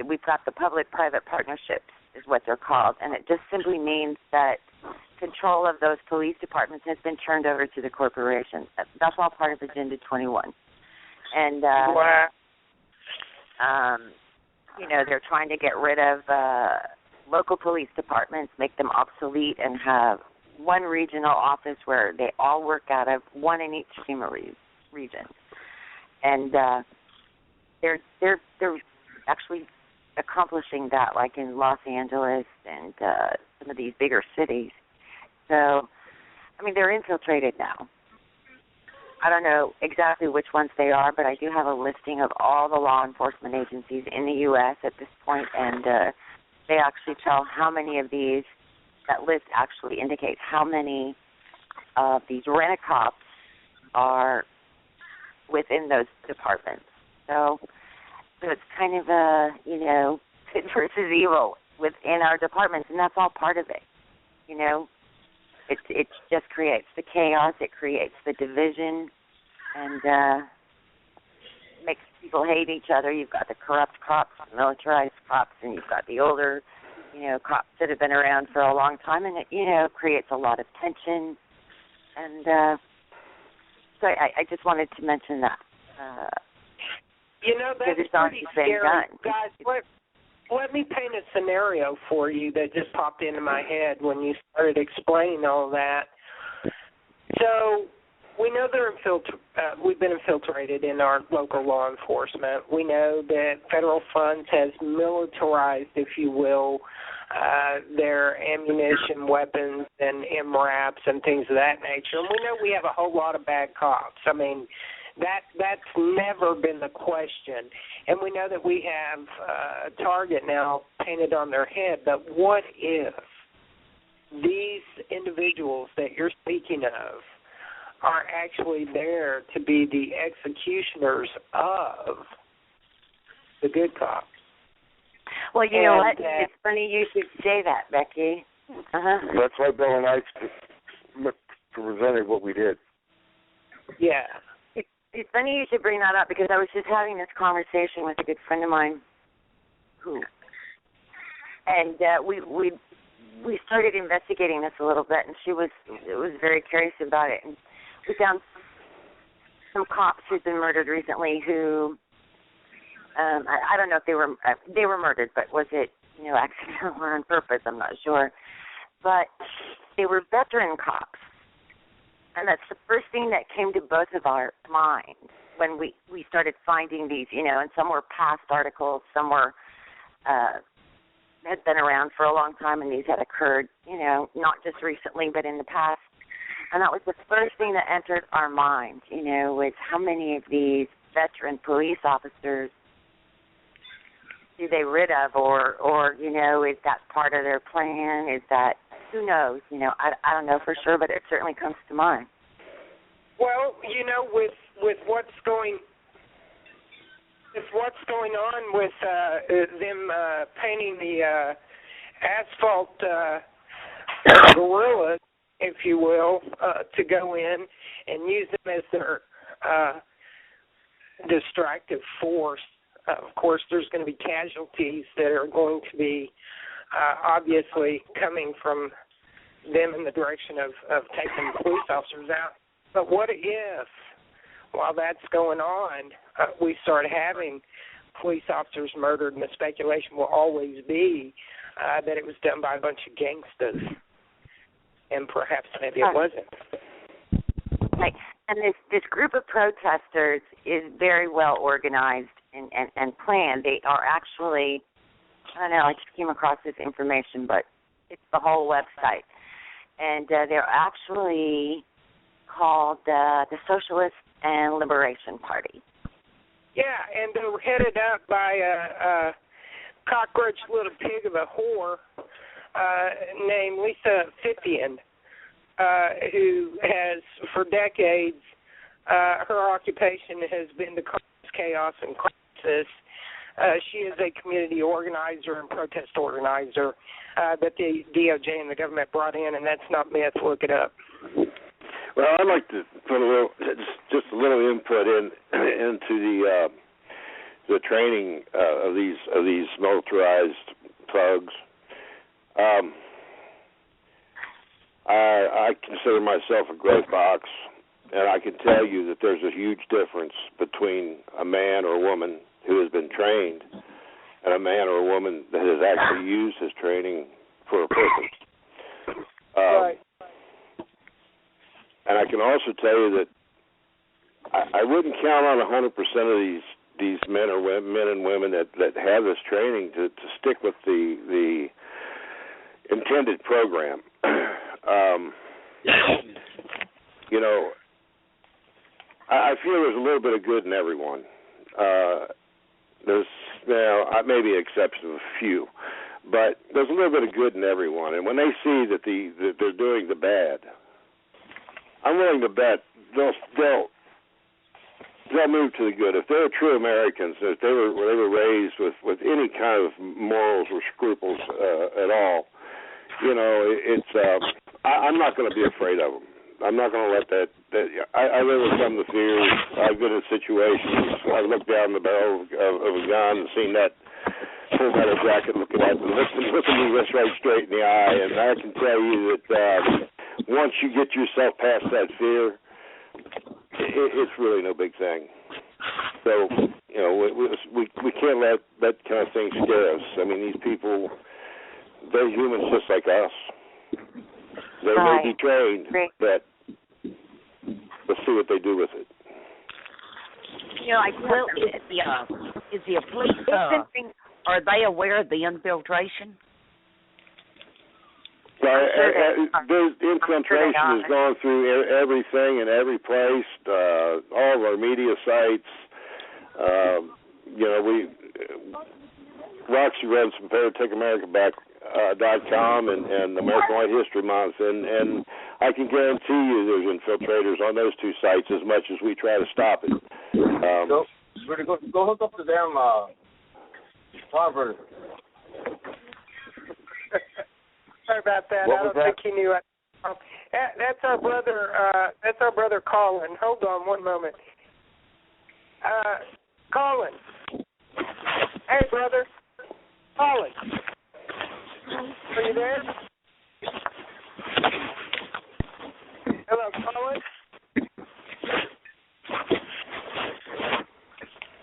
we've got the public-private partnerships is what they're called, and it just simply means that control of those police departments has been turned over to the corporation. That's all part of Agenda 21. And, they're trying to get rid of local police departments, make them obsolete, and have one regional office where they all work out of, one in each FEMA region. And they're actually accomplishing that, like in Los Angeles and some of these bigger cities. So, they're infiltrated now. I don't know exactly which ones they are, but I do have a listing of all the law enforcement agencies in the U.S. at this point, and they actually tell how many of these, that list actually indicates how many of these rent-a-cops are within those departments. So it's kind of a, good versus evil within our departments, and that's all part of it. It just creates the chaos, it creates the division, and makes people hate each other. You've got the corrupt cops, the militarized cops, and you've got the older, cops that have been around for a long time, and it, creates a lot of tension. And so I just wanted to mention that. That's pretty scary. Guys, let me paint a scenario for you that just popped into my head when you started explaining all that. So we know we've been infiltrated in our local law enforcement. We know that federal funds has militarized, if you will, their ammunition, weapons, and MRAPs and things of that nature. And we know we have a whole lot of bad cops. That's never been the question. And we know that we have a target now painted on their head, but what if these individuals that you're speaking of are actually there to be the executioners of the good cops? Well, you know what? It's funny you should say that, Becky. That's why Bill and I presented what we did. Yeah. It's funny you should bring that up, because I was just having this conversation with a good friend of mine and we started investigating this a little bit, and she was very curious about it. And we found some cops who'd been murdered recently who, I don't know if they were murdered, but was it, accidental or on purpose? I'm not sure. But they were veteran cops. And that's the first thing that came to both of our minds when we started finding these, and some were past articles, some were had been around for a long time, and these had occurred, not just recently, but in the past. And that was the first thing that entered our mind, was how many of these veteran police officers do they rid of, or is that part of their plan? Is that, who knows? I don't know for sure, but it certainly comes to mind. Well, with what's going on with them painting the asphalt gorillas, if you will, to go in and use them as their distractive force. Of course, there's going to be casualties that are going to be obviously coming from them in the direction of taking police officers out. But what if, while that's going on, we start having police officers murdered, and the speculation will always be that it was done by a bunch of gangsters, and perhaps maybe it wasn't. Right. And this group of protesters is very well organized and planned. They are actually, I don't know, I just came across this information, but it's the whole website. And they're actually called the Socialist and Liberation Party. Yeah, and they're headed up by a cockroach little pig of a whore named Lisa Fithian, who has, for decades, her occupation has been to cause chaos and crisis. She is a community organizer and protest organizer that the DOJ and the government brought in, and that's not myth. Look it up. Well, I'd like to put just a little input into the training of these militarized thugs. I consider myself a growth box, and I can tell you that there's a huge difference between a man or a woman who has been trained and a man or a woman that has actually used his training for a purpose. Right. And I can also tell you that I wouldn't count on 100% of these men and women that have this training to stick with the intended program. I feel there's a little bit of good in everyone. There's maybe an exception of a few, but there's a little bit of good in everyone. And when they see that they're doing the bad, I'm willing to bet they'll move to the good. If they're true Americans, if they were raised with any kind of morals or scruples at all, I'm not going to be afraid of them. I'm not going to let that I live with some of the fears. I've been in situations. I've looked down the barrel of a gun and seen that full metal jacket looking at me, looking me right straight in the eye, and I can tell you that once you get yourself past that fear, it's really no big thing. So, we can't let that kind of thing scare us. I mean, these people, they're humans just like us. They may be trained, but let's see what they do with it. Is the police, are they aware of the infiltration? The infiltration has gone through everything and every place, all of our media sites. Roxy runs some TakeAmericaBack.com and American White History Month, and I can guarantee you there's infiltrators on those two sites as much as we try to stop it. Go hook up the damn converter. Sorry about that. I don't think he knew. That's our brother. That's our brother Colin. Hold on one moment. Colin. Hey, brother. Colin. Are you there? Hello, Colin.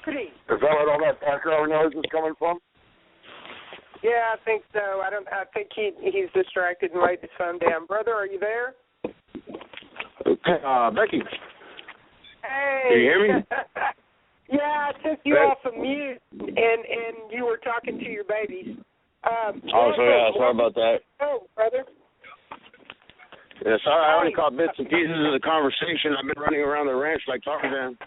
Is that where all that background noise is coming from? Yeah, I think so. I think he's distracted and laid his phone down. Brother, are you there? Becky. Hey. Can you hear me? Yeah, I took you off of mute, and you were talking to your babies. Oh, Sorry about that. Oh, brother. Yeah, sorry, I only caught bits and pieces of the conversation. I've been running around the ranch like Tarzan.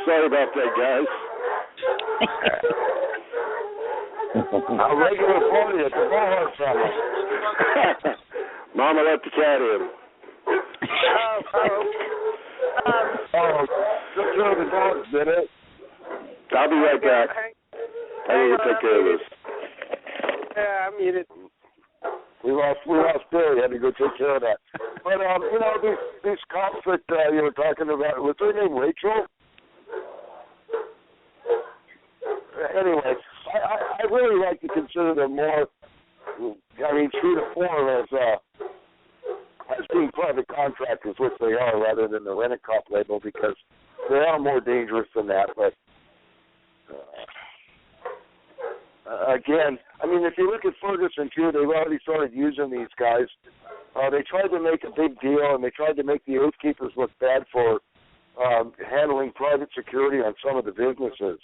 Sorry about that, guys. A regular party at the Hobart family. Mama let the cat in. Took care of the dogs, did it? I'll be right back. I need to take care of this. Yeah, I'm muted. We lost Billy. Had to go take care of that. But you know, these cops that you were talking about, was her name Rachel? Anyway, I really like to consider them more. I mean, true to form as being private contractors, which they are, rather than the rent-a-cop label, because they are more dangerous than that. But again, I mean, if you look at Ferguson too, they've already started using these guys. They tried to make a big deal, and they tried to make the Oath Keepers look bad for handling private security on some of the businesses.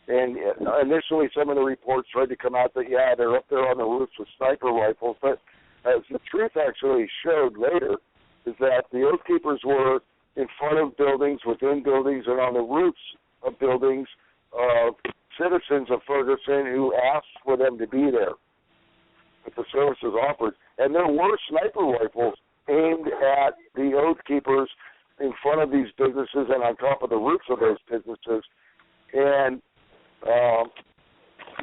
And initially, some of the reports tried to come out that, yeah, they're up there on the roofs with sniper rifles. But as the truth actually showed later, is that the Oath Keepers were in front of buildings, within buildings, and on the roofs of buildings of citizens of Ferguson who asked for them to be there, that the services offered. And there were sniper rifles aimed at the Oath Keepers in front of these businesses and on top of the roofs of those businesses. And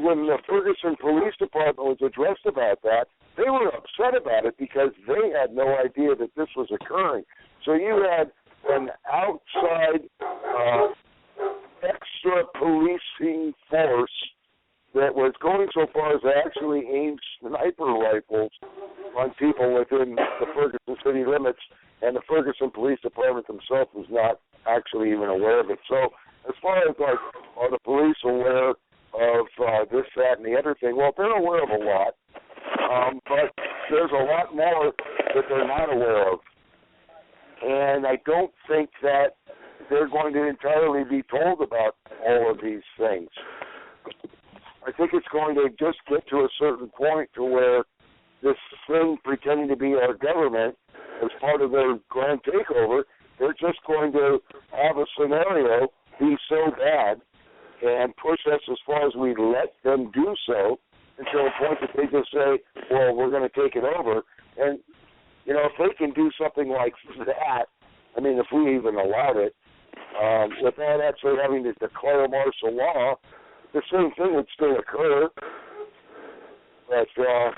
when the Ferguson Police Department was addressed about that, they were upset about it because they had no idea that this was occurring. So you had an outside extra policing force that was going so far as to actually aim sniper rifles on people within the Ferguson city limits, and the Ferguson Police Department themselves was not actually even aware of it. So as far as, like, are the police aware of this, that, and the other thing? Well, they're aware of a lot, but there's a lot more that they're not aware of. And I don't think that they're going to entirely be told about all of these things. I think it's going to just get to a certain point to where this thing pretending to be our government as part of their grand takeover, they're just going to have a scenario be so bad and push us as far as we let them do so until a point that they just say, well, we're going to take it over. And, you know, if they can do something like that, I mean, if we even allowed it, without actually having to declare martial law, the same thing would still occur. But, I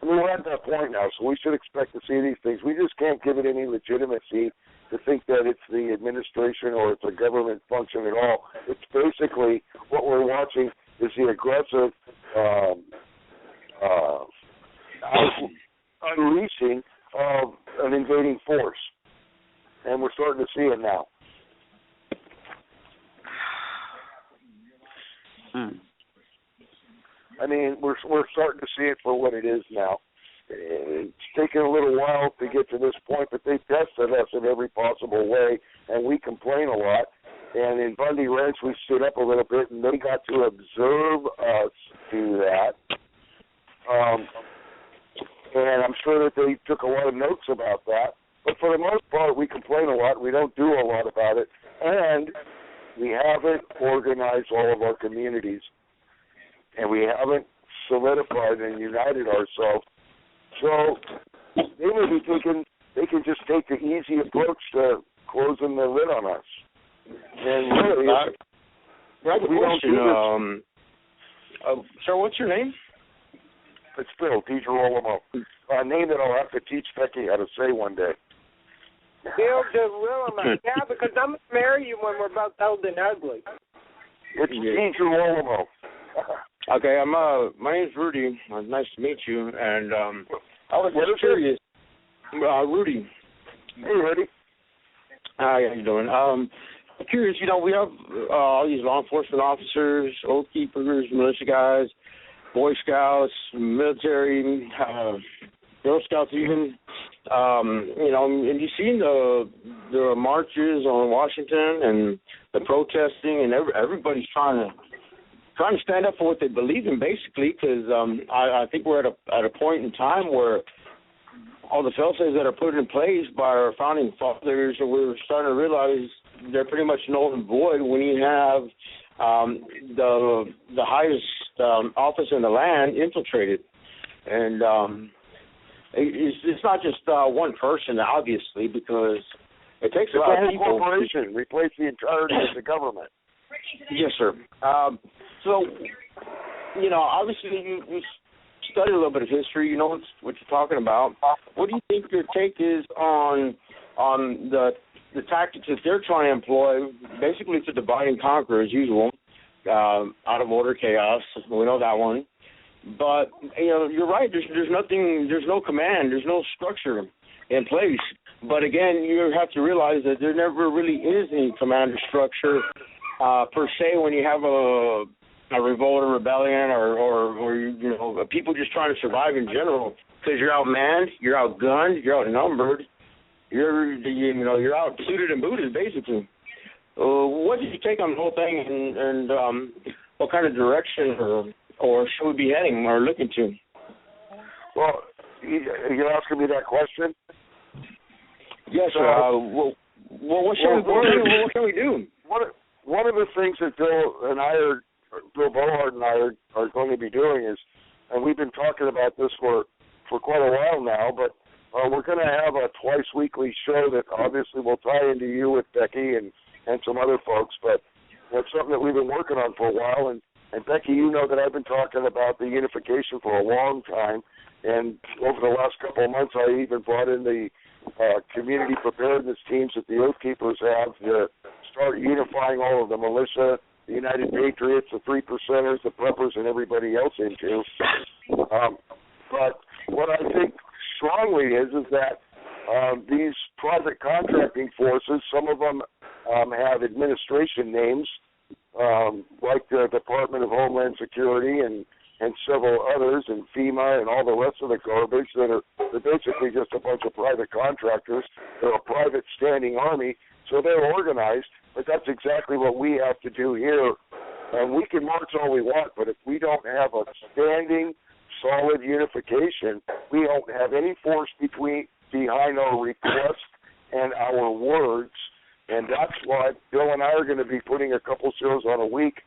mean, we're at that point now, so we should expect to see these things. We just can't give it any legitimacy to think that it's the administration or it's a government function at all. It's basically what we're watching is the aggressive unleashing of an invading force. And we're starting to see it now. I mean, we're starting to see it for what it is now. It's taken a little while to get to this point, but they tested us in every possible way, and we complain a lot. And in Bundy Ranch, we stood up a little bit, and they got to observe us do that. And I'm sure that they took a lot of notes about that. But for the most part, we complain a lot. We don't do a lot about it. And we haven't organized all of our communities. And we haven't solidified and united ourselves. So they may be thinking they can just take the easy approach to closing the lid on us. And really, I have a question. Sir, what's your name? It's Bill Digilarmo. A name that I'll have to teach Becky how to say one day. Bill Digilarmo. Yeah, because I'm going to marry you when we're both old and ugly. It's Digilarmo. Okay, my name's Rudy. Nice to meet you. And I was just curious. Rudy. Hey, Rudy. Hi, how you doing? I'm curious. You know, we have all these law enforcement officers, Oath Keepers, militia guys, Boy Scouts, military, Girl Scouts even. And you've seen the marches on Washington and the protesting, and everybody's trying to stand up for what they believe in, basically, because I think we're at a point in time where all the fail-safes that are put in place by our founding fathers, we're starting to realize they're pretty much null and void when you have the highest office in the land infiltrated. And it's not just one person, obviously, because it takes a lot of people. It's a corporation. Replace the entirety of the government. Yes, sir. So, obviously you study a little bit of history. You know what you're talking about. What do you think your take is on the tactics that they're trying to employ, basically to divide and conquer as usual, out of order, chaos. We know that one. But you're right. There's nothing. There's no command. There's no structure in place. But again, you have to realize that there never really is any command or structure per se when you have a revolt or rebellion or people just trying to survive in general, because you're outmanned, you're outgunned, you're outnumbered, you're out suited and booted basically. What did you take on the whole thing, and what kind of direction or should we be heading or looking to? Well, you're asking me that question? Yes, sir. What can we do? One of the things that Bill Bohart and I are going to be doing is, and we've been talking about this for quite a while now, but we're going to have a twice weekly show that obviously will tie into you with Becky and some other folks, but it's something that we've been working on for a while. And Becky, you know that I've been talking about the unification for a long time, and over the last couple of months I even brought in the community preparedness teams that the Oath Keepers have to start unifying all of the militia, the United Patriots, the 3%ers, the preppers, and everybody else into. But what I think strongly is that these private contracting forces, some of them have administration names, like the Department of Homeland Security and several others, and FEMA and all the rest of the garbage they're basically just a bunch of private contractors. They're a private standing army, so they're organized, but that's exactly what we have to do here. And we can march all we want, but if we don't have a standing, solid unification, we don't have any force behind our request and our words. And that's why Bill and I are going to be putting a couple shows on a week,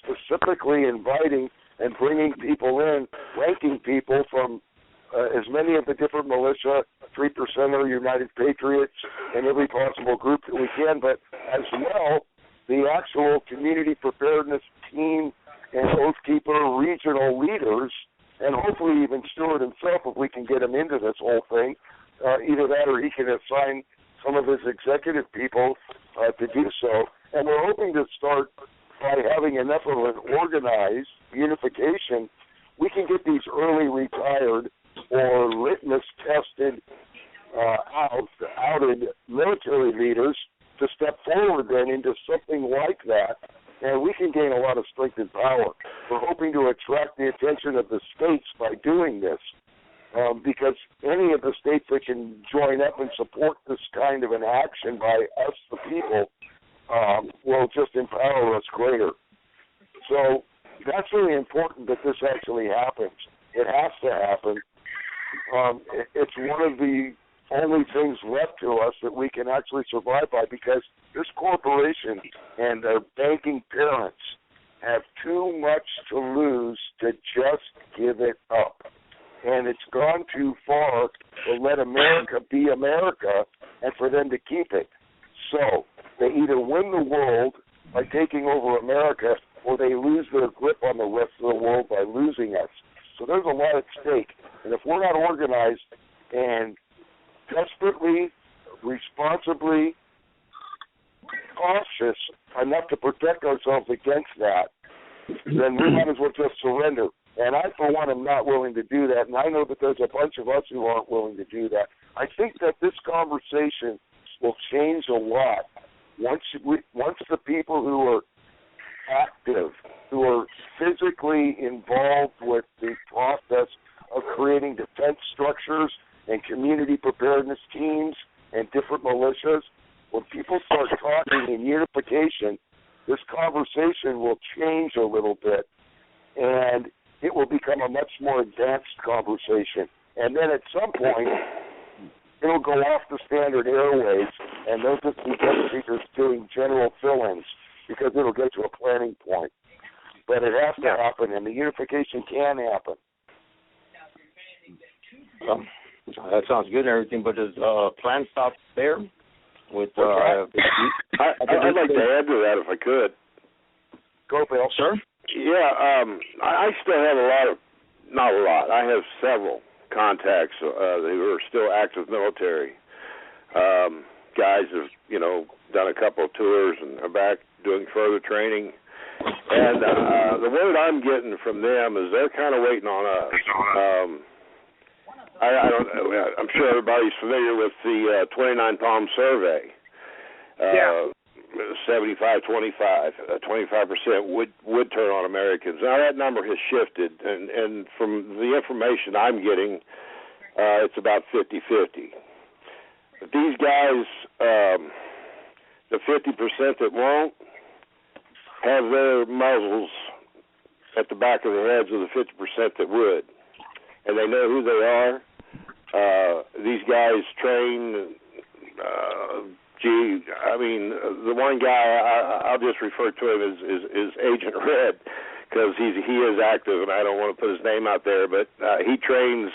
specifically inviting and bringing people in, ranking people from as many of the different militia, 3%er, United Patriots, and every possible group that we can, but as well the actual community preparedness team and Oath Keeper regional leaders, and hopefully even Stewart himself, if we can get him into this whole thing. Either that or he can assign some of his executive people to do so. And we're hoping to start by having enough of an organized unification, we can get these early retired or litmus-tested, outed military leaders to step forward then into something like that, and we can gain a lot of strength and power. We're hoping to attract the attention of the states by doing this, because any of the states that can join up and support this kind of an action by us, the people, will just empower us greater. So that's really important that this actually happens. It has to happen. It's one of the only things left to us that we can actually survive by, because this corporation and their banking parents have too much to lose to just give it up. And it's gone too far to let America be America and for them to keep it. So they either win the world by taking over America, or they lose their grip on the rest of the world by losing us. So there's a lot at stake. And if we're not organized and desperately, responsibly cautious enough to protect ourselves against that, then we might as well just surrender. And I, for one, am not willing to do that. And I know that there's a bunch of us who aren't willing to do that. I think that this conversation will change a lot once the people who are active, who are physically involved with the process of creating defense structures and community preparedness teams and different militias, when people start talking in unification, this conversation will change a little bit, and it will become a much more advanced conversation. And then at some point, it'll go off the standard airwaves, and they'll just be guest speakers doing general fill-ins, because it'll get to a planning point. But it has to happen, and the unification can happen. That sounds good and everything, but does plan stop there? With I'd like to add to that if I could. Go, Bill. Sir? Yeah, I still have not a lot. I have several contacts who are still active military. Guys have, done a couple of tours and are back doing further training. And the word I'm getting from them is they're kind of waiting on us. I don't know. I'm sure everybody's familiar with the 29 Palm survey. 75-25, 25% would turn on Americans. Now that number has shifted, and from the information I'm getting, it's about 50-50. But these guys, the 50% that won't, have their muzzles at the back of the heads of the 50% that would, and they know who they are. These guys train. The one guy I'll just refer to him as Agent Red, because he is active, and I don't want to put his name out there, but he trains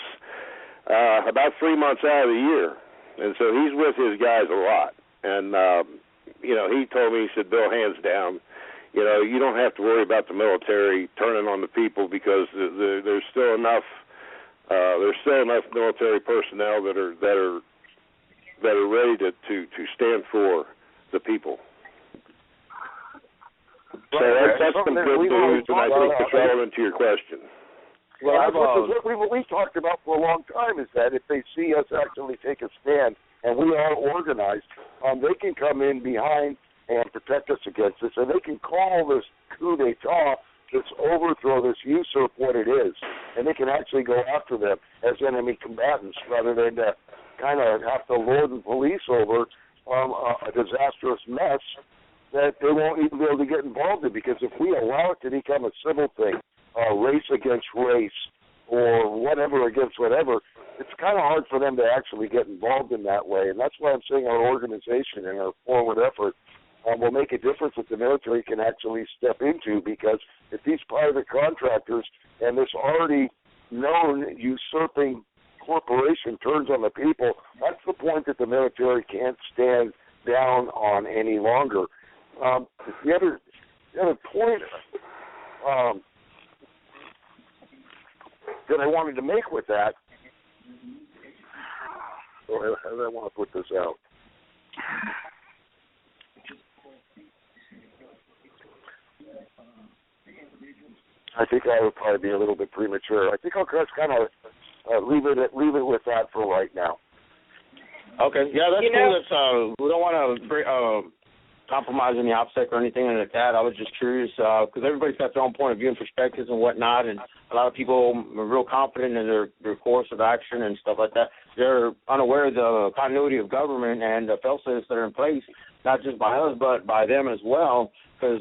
about 3 months out of the year, and so he's with his guys a lot. And he told me, he said, Bill, hands down, you don't have to worry about the military turning on the people, because there's still enough military personnel that are ready to stand for the people. So that's some good news, and I think it's relevant to your question. Well, what we've talked about for a long time is that if they see us actually take a stand and we are organized, they can come in behind and protect us against this, and they can call this coup d'etat, this overthrow, this usurp what it is, and they can actually go after them as enemy combatants rather than kind of have to lord the police over a disastrous mess that they won't even be able to get involved in. Because if we allow it to become a civil thing, race against race or whatever against whatever, it's kind of hard for them to actually get involved in that way. And that's why I'm saying our organization and our forward effort will make a difference that the military can actually step into, because if these private contractors and this already known usurping corporation turns on the people, that's the point that the military can't stand down on any longer. The other point that I wanted to make with that, how do I want to put this out? I think I would probably be a little bit premature. I think I'll just kind of leave it with that for right now. Okay, yeah, that's cool. We don't want to compromise any OPSEC or anything like that. I was just curious because everybody's got their own point of view and perspectives and whatnot, and a lot of people are real confident in their course of action and stuff like that. They're unaware of the continuity of government and the fail-safes that are in place, not just by us but by them as well, because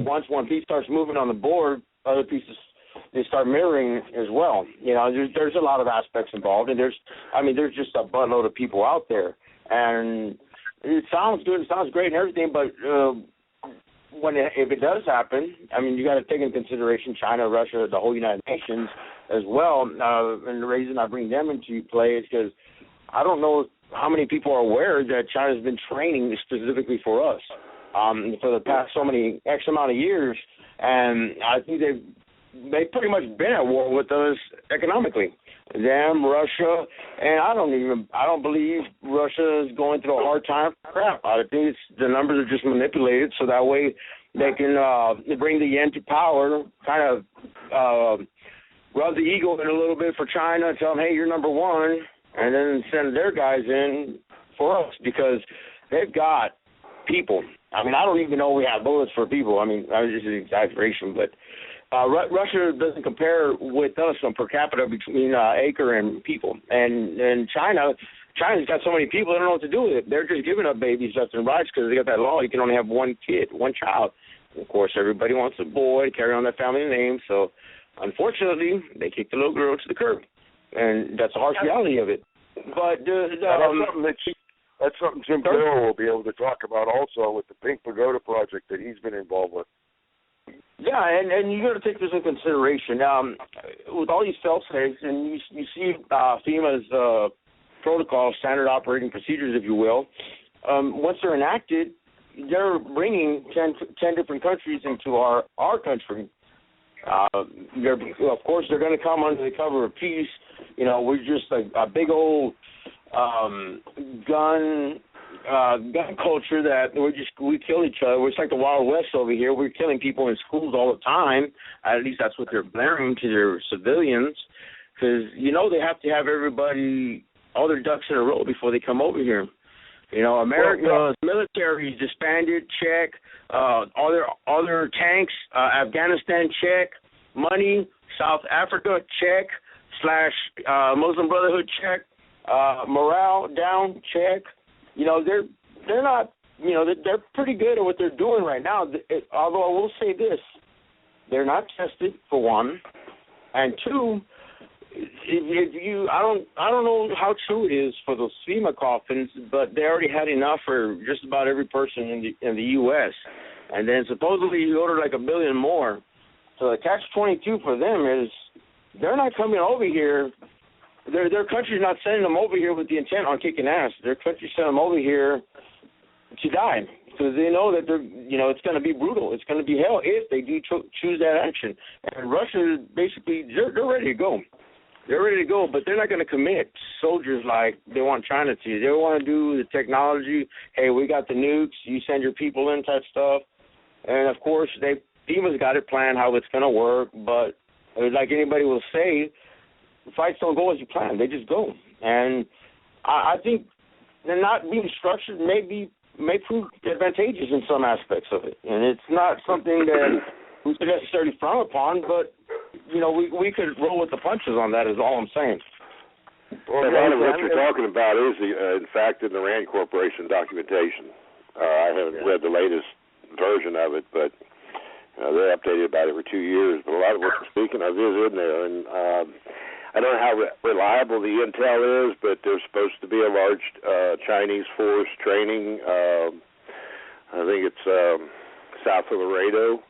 once one piece starts moving on the board, other pieces they start mirroring as well. There's a lot of aspects involved, and there's just a buttload of people out there, and it sounds good, it sounds great and everything, but if it does happen, you got to take into consideration China, Russia, the whole United Nations as well. And the reason I bring them into play is because I don't know how many people are aware that China's been training specifically for us for the past so many X amount of years, and I think they've pretty much been at war with us economically. Them, Russia, and I don't believe Russia is going through a hard time for crap. I think the numbers are just manipulated so that way they can bring the yen to power, kind of rub the ego in a little bit for China and tell them, hey, you're number one, and then send their guys in for us because they've got people. I don't even know we have bullets for people. That was just an exaggeration, but Russia doesn't compare with us on per capita between acre and people, and China's got so many people they don't know what to do with it. They're just giving up babies left and right because they got that law. You can only have one kid, one child. And of course, everybody wants a boy to carry on their family name. So, unfortunately, they kick the little girl to the curb, and that's the harsh reality of it. But that's something Jim Carroll will be able to talk about also with the Pink Pagoda project that he's been involved with. Yeah, and you got to take this into consideration. With all these fail-safes, and you see FEMA's protocol, standard operating procedures, if you will, once they're enacted, they're bringing 10 different countries into our country. Of course, they're going to come under the cover of peace. You know, we're just a big old gun culture that we kill each other. It's like the Wild West over here. We're killing people in schools all the time. At least that's what they're blaring to their civilians, because they have to have everybody, all their ducks in a row before they come over here. America's military is disbanded. Check. All their tanks. Afghanistan. Check. Money. South Africa. Check. / Muslim Brotherhood. Check. Morale down. Check. They're not. They're pretty good at what they're doing right now. Although I will say this, they're not tested for one, and two. I don't know how true it is for those FEMA coffins, but they already had enough for just about every person in the U.S. And then supposedly you ordered like 1 billion more. So the catch-22 for them is they're not coming over here. Their country's not sending them over here with the intent on kicking ass. Their country's sending them over here to die because they know that it's going to be brutal. It's going to be hell if they do choose that action. And Russia basically they're ready to go. They're ready to go, but they're not going to commit soldiers like they want China to. They want to do the technology. Hey, we got the nukes. You send your people in type stuff. And, of course, FEMA's got it planned how it's going to work. But like anybody will say, fights don't go as you plan. They just go. And I think they're not being structured may prove advantageous in some aspects of it. And it's not something that we could necessarily frown upon, but we could roll with the punches on that is all I'm saying. Well, a lot of what you're talking about is, in fact, in the RAND Corporation documentation. I haven't read the latest version of it, but they're updated about every 2 years. But a lot of what you're speaking of is in there. And I don't know how reliable the intel is, but there's supposed to be a large Chinese force training. I think it's south of Laredo,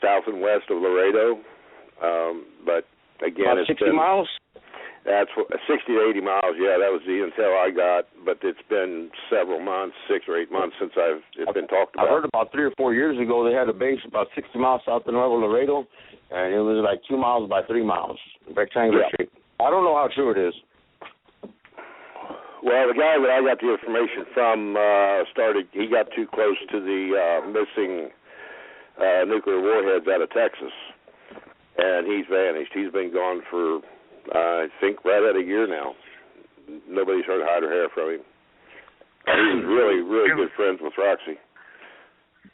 south and west of Laredo. But again, about 60 miles? That's 60 to 80 miles. Yeah, that was the intel I got. But it's been several months, 6 or 8 months since it's been talked about. I heard about 3 or 4 years ago they had a base about 60 miles south of Laredo, and it was like 2 miles by 3 miles, rectangular shape. I don't know how true it is. Well, the guy that I got the information from he got too close to the missing nuclear warheads out of Texas, and he's vanished. He's been gone for, I think, right at a year now. Nobody's heard hide or hair from him. He was really, really good friends with Roxy.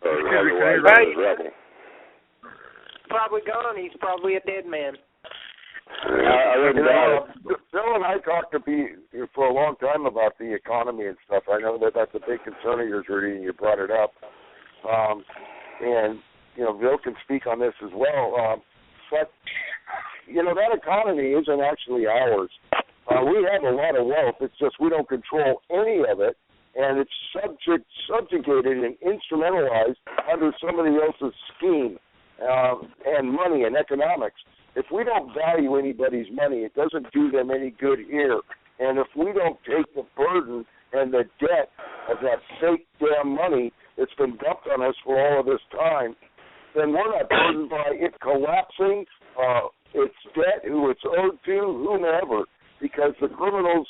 Otherwise, Rebel. Probably gone. He's probably a dead man. Bill and I talked for a long time about the economy and stuff. I know that's a big concern of yours, Rudy, and you brought it up. And Bill can speak on this as well. But that economy isn't actually ours. We have a lot of wealth. It's just we don't control any of it, and it's subjugated and instrumentalized under somebody else's scheme and money and economics. If we don't value anybody's money, it doesn't do them any good here. And if we don't take the burden and the debt of that fake damn money that's been dumped on us for all of this time, then we're not burdened by it collapsing, its debt, who it's owed to, whomever, because the criminals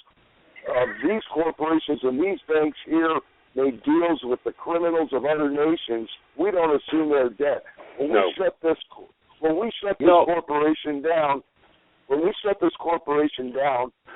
of these corporations and these banks here made deals with the criminals of other nations. We don't assume their debt. When we shut this corporation down,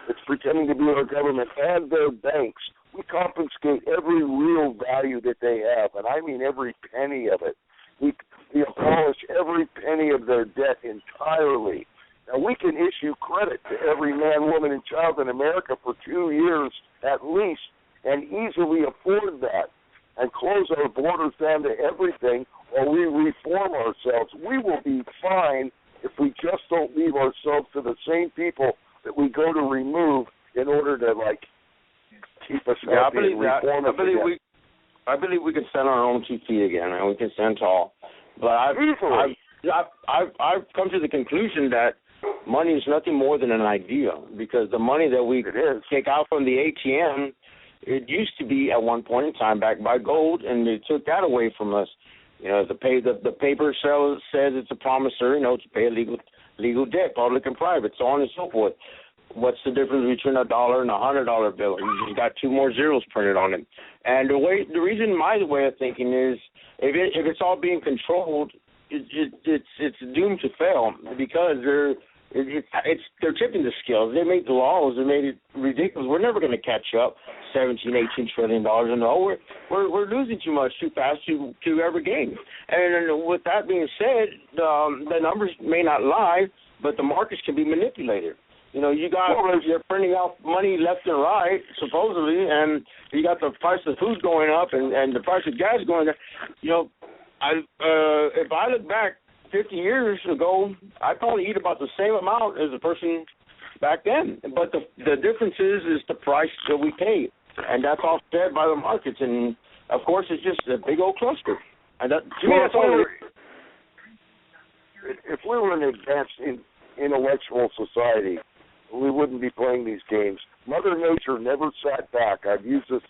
it's pretending to be our government and their banks. We confiscate every real value that they have, and I mean every penny of it. we abolish every penny of their debt entirely. Now, we can issue credit to every man, woman, and child in America for 2 years at least and easily afford that and close our borders down to everything while we reform ourselves. We will be fine if we just don't leave ourselves to the same people that we go to remove in order to, like, keep us healthy and reform us again. I believe we can stand on our own 2 feet again, and we can stand tall. But I've come to the conclusion that money is nothing more than an idea, because the money that we take out from the ATM, it used to be at one point in time backed by gold, and they took that away from us. You know, the paper says it's a promissory note to pay a legal debt, public and private, so on and so forth. What's the difference between $1 and $100 bill? You just got 2 more zeros printed on it. And the reason my way of thinking is, if it's all being controlled, it's doomed to fail, because they're tipping the scales. They made the laws. They made it ridiculous. We're never going to catch up. $17, $18 trillion, and no, we're losing too much too fast to ever gain. And with that being said, the numbers may not lie, but the markets can be manipulated. You know, you're printing out money left and right, supposedly, and you got the price of food going up and the price of gas going up. You know, if I look back 50 years ago, I probably eat about the same amount as the person back then. But the difference is the price that we pay, and that's offset by the markets. And of course, it's just a big old cluster. And that, to me, that's all. If we were an advanced intellectual society, we wouldn't be playing these games. Mother Nature never sat back. I've used this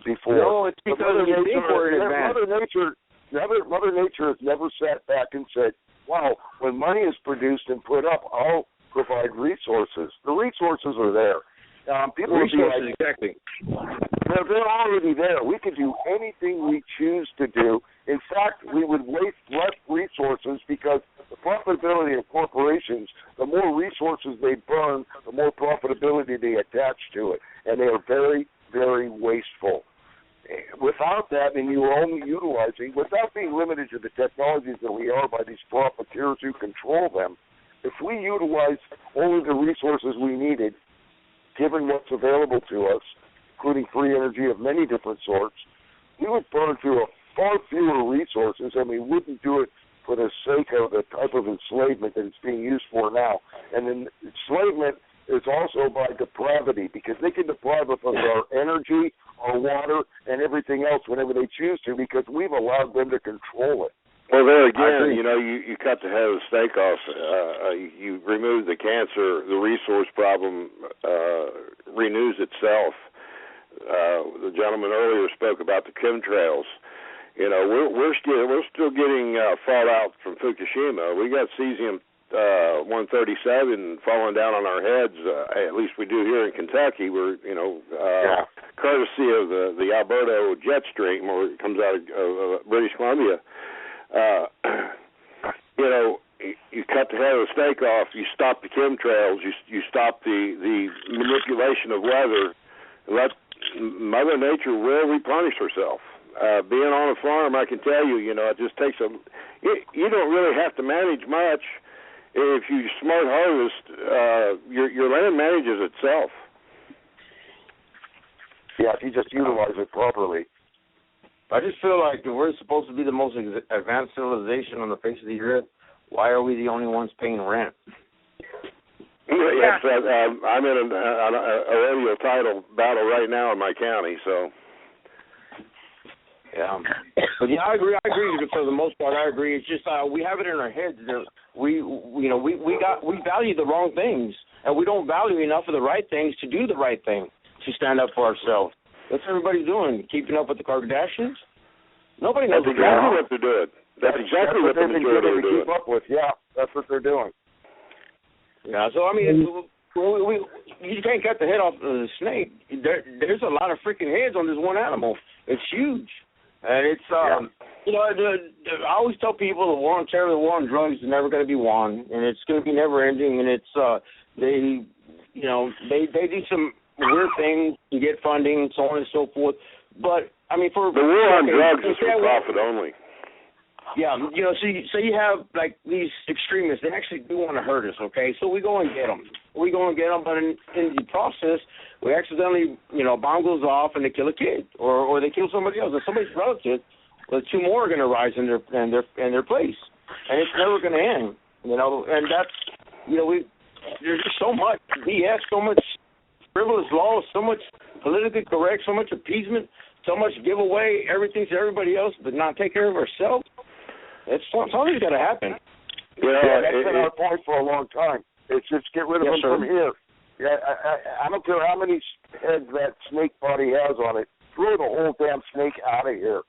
before. No, it's because you think we're in advance. Mother Nature has never sat back and said, wow, when money is produced and put up, I'll provide resources. The resources are there. People resources, exactly. They're already there. We can do anything we choose to do. In fact, we would waste less resources, because the profitability of corporations, the more resources they burn, the more profitability they attach to it. And they are very, very wasteful. Without that, and you are only utilizing, without being limited to the technologies that we are by these profiteers who control them, if we utilize only the resources we needed, given what's available to us, including free energy of many different sorts, we would burn through far fewer resources, and we wouldn't do it for the sake of the type of enslavement that it's being used for now. And then enslavement is also by depravity, because they can deprive us of our energy, our water, and everything else whenever they choose to, because we've allowed them to control it. Well, there again, you know, you cut the head of the snake off. You remove the cancer, the resource problem renews itself. The gentleman earlier spoke about the chemtrails. You know, we're still getting fallout from Fukushima. We got cesium-137 falling down on our heads. At least we do here in Kentucky. We're, courtesy of the Alberta jet stream, or it comes out of British Columbia. You know, you cut the head of the snake off. You stop the chemtrails. You stop the manipulation of weather. Let Mother Nature will replenish herself. Being on a farm, I can tell you, you know, it just takes you don't really have to manage much. If you smart harvest, your land manages itself. Yeah, if you just utilize it properly. I just feel like we're supposed to be the most advanced civilization on the face of the earth. Why are we the only ones paying rent? Yes, I'm in a radio title battle right now in my county, so. Yeah, but yeah, I agree. For the most part, I agree. It's just we have it in our heads that we value the wrong things, and we don't value enough of the right things to do the right thing, to stand up for ourselves. What's everybody doing? Keeping up with the Kardashians? Nobody knows what they're doing. That's exactly what the majority are doing. Keep up with. Yeah, that's what they're doing. Yeah, so I mean, you can't cut the head off of the snake. There's a lot of freaking heads on this one animal. It's huge. And it's, you know, I always tell people the war on terror, the war on drugs is never going to be won, and it's going to be never ending. And it's, they do some weird things to get funding, so on and so forth. But I mean, for the war on drugs is for profit only. Yeah, so you have, like, these extremists. They actually do want to hurt us, okay? So we go and get them. But in the process, we accidentally, bomb goes off and they kill a kid, or they kill somebody else, or somebody's relative. Well, two more are going to rise in their place, and it's never going to end, And that's, there's just so much BS, so much frivolous laws, so much politically correct, so much appeasement, so much give away everything to everybody else, but not take care of ourselves. Something's got to happen. Yeah, that's been our point for a long time. It's just get rid of them from here. Yeah, I don't care how many heads that snake body has on it. Throw the whole damn snake out of here.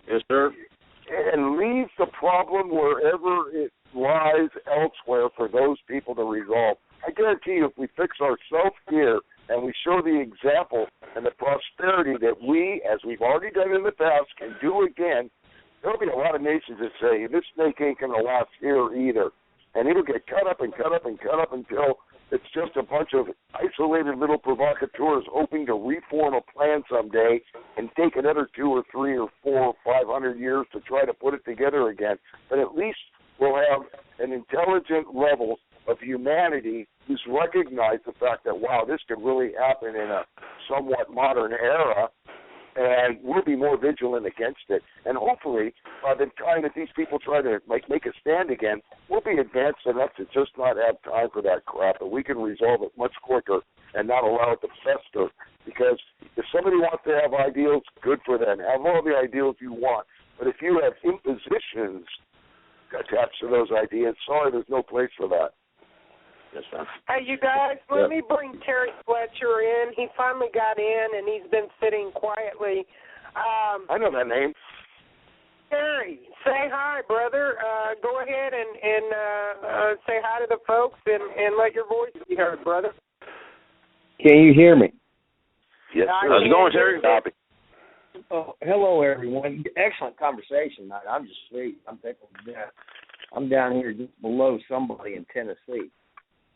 Yes, sir. And leave the problem wherever it lies elsewhere for those people to resolve. I guarantee you, if we fix ourselves here and we show the example and the prosperity that we, as we've already done in the past, can do again, there'll be a lot of nations that say, this snake ain't going to last here either. And it'll get cut up and cut up and cut up until it's just a bunch of isolated little provocateurs hoping to reform a plan someday and take another 2 or 3 or 4 or 500 years to try to put it together again. But at least we'll have an intelligent level of humanity who's recognized the fact that, wow, this could really happen in a somewhat modern era, and we'll be more vigilant against it. And hopefully, by the time that these people try to make a stand again, we'll be advanced enough to just not have time for that crap, and we can resolve it much quicker and not allow it to fester. Because if somebody wants to have ideals, good for them. Have all the ideals you want. But if you have impositions attached to those ideas, sorry, there's no place for that. Yes, sir. Hey, you guys, let me bring Terry Fletcher in. He finally got in, and he's been sitting quietly. I know that name. Terry, say hi, brother. Go ahead and say hi to the folks and let your voice be heard, brother. Can you hear me? Yes, sir. How's it going, Terry? Copy. Oh, hello, everyone. Excellent conversation tonight. I'm just sweet. I'm tickled to death. I'm down here just below somebody in Tennessee,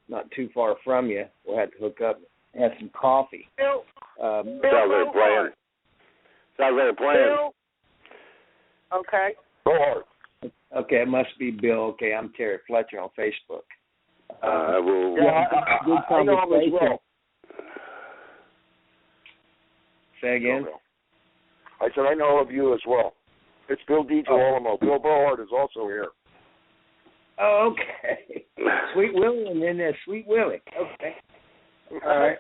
not too far from you. We'll have to hook up and have some coffee. Bill, sounds like a plan. Sounds like a plan. Bill. Okay. Hobart. Okay, it must be Bill. Okay, I'm Terry Fletcher on Facebook. I know him as well. Say again? I said I know of you as well. It's Bill Digilarmo. Bill Hobart is also here. Oh, okay. Sweet Willie, and then there's Sweet Willie. Okay. All right.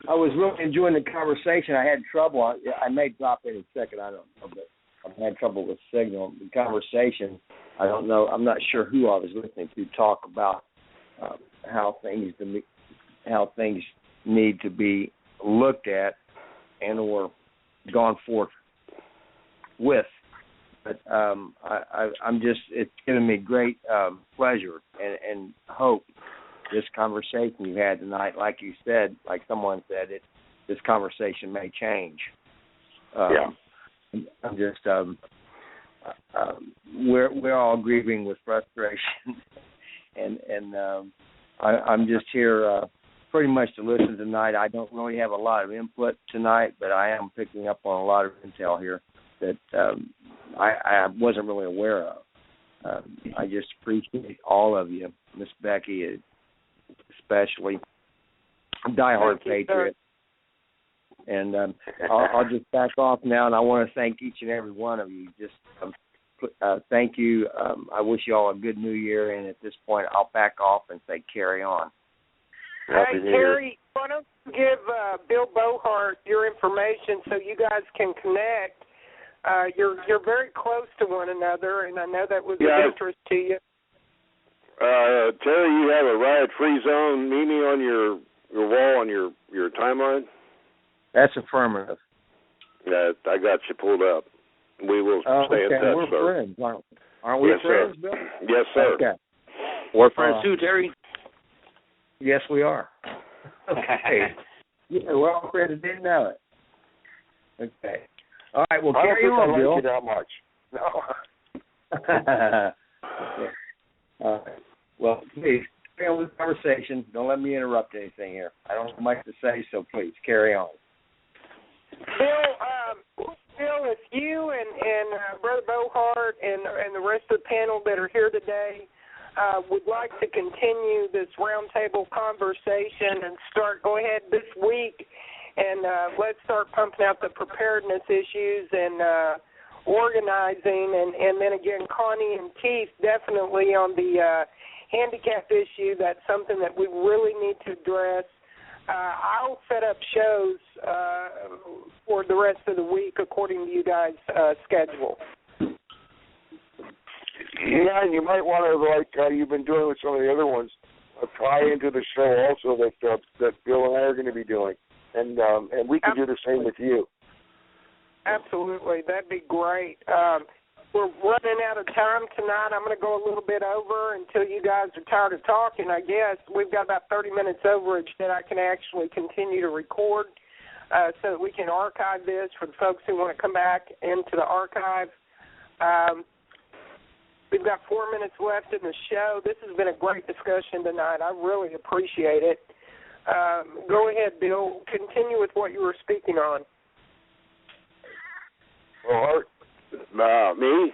I was really enjoying the conversation. I had trouble. I may drop in a second. I don't know, but I had trouble with signal. The conversation, I don't know. I'm not sure who I was listening to talk about how things need to be looked at and or gone forth with. But I'm just, it's given me great pleasure and hope, this conversation you had tonight. Like you said, like someone said, this conversation may change. I'm just, we're all grieving with frustration, and I'm just here pretty much to listen tonight. I don't really have a lot of input tonight, but I am picking up on a lot of intel here that I wasn't really aware of. I just appreciate all of you, Miss Becky especially, diehard patriot. And I'll just back off now, and I want to thank each and every one of you. Just thank you. I wish you all a good New Year, and at this point, I'll back off and say carry on. Hey, Terry, why don't you give Bill Bohart your information so you guys can connect? You're very close to one another, and I know that was of interest to you. Terry, you have a riot-free zone meaning on your wall on your timeline? That's affirmative. Yeah, I got you pulled up. We will stay in touch, we're sir. Friends, aren't we? Yes, friends, sir. Bill? Yes, sir. Okay. We're friends too, Terry. Yes, we are. Okay. Yeah, we're all friends. Didn't know it. Okay. All right. Well, carry on, Bill. I don't like you that much. No. Okay. All right. Well, please carry on with the conversation. Don't let me interrupt anything here. I don't have much to say, so please carry on. Bill, Bill, if you and Brother Bohart and the rest of the panel that are here today would like to continue this roundtable conversation and go ahead this week and let's start pumping out the preparedness issues and organizing. And then again, Connie and Keith, definitely on the handicap issue, that's something that we really need to address. I'll set up shows for the rest of the week according to you guys' schedule. Yeah, and you might want to, like you've been doing with some of the other ones, tie into the show also that Bill and I are going to be doing, and we can do the same with you. Absolutely, that'd be great. We're running out of time tonight. I'm going to go a little bit over until you guys are tired of talking, I guess. We've got about 30 minutes overage that I can actually continue to record so that we can archive this for the folks who want to come back into the archive. We've got 4 minutes left in the show. This has been a great discussion tonight. I really appreciate it. Go ahead, Bill. Continue with what you were speaking on. Art? Me?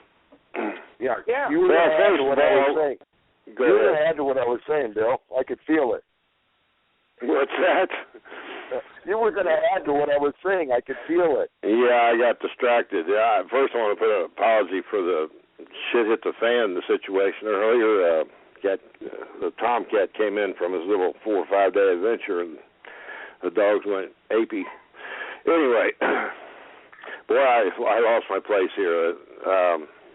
Yeah. Yeah. You were going to add to what I was saying. Go you were ahead. going to add to what I was saying, Bill. I could feel it. What's that? You were going to add to what I was saying. I could feel it. Yeah, I got distracted. Yeah, first I want to put an apology for the shit hit the fan, the situation earlier. The tomcat came in from his little 4 or 5 day adventure, and the dogs went apey. Anyway, boy, I lost my place here.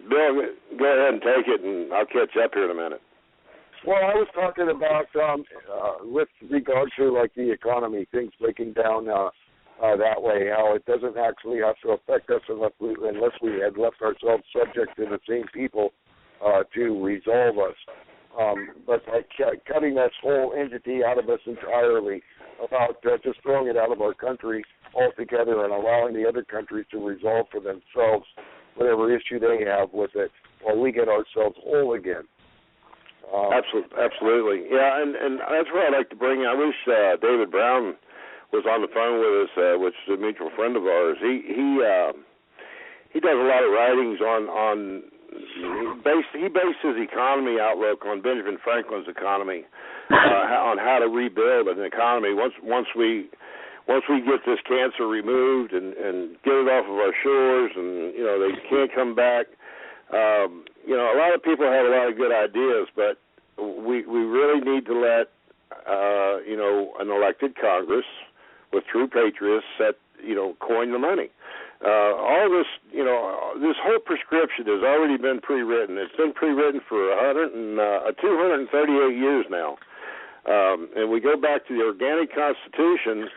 Bill, go ahead and take it, and I'll catch up here in a minute. Well, I was talking about with regards to like the economy, things breaking down that way, how it doesn't actually have to affect us unless we had left ourselves subject to the same people to resolve us. But by cutting that whole entity out of us entirely, about just throwing it out of our country altogether and allowing the other countries to resolve for themselves whatever issue they have with it, while we get ourselves whole again. Absolutely. Yeah, and that's where I'd like to bring in. I wish David Brown was on the phone with us, which is a mutual friend of ours. He does a lot of writings on he based his economy outlook on Benjamin Franklin's economy, on how to rebuild an economy once we get this cancer removed and get it off of our shores, and they can't come back. A lot of people have a lot of good ideas, but we really need to let an elected Congress with true patriots coin the money. All this, this whole prescription has already been pre-written. It's been pre-written for 238 years now. And we go back to the organic Constitution,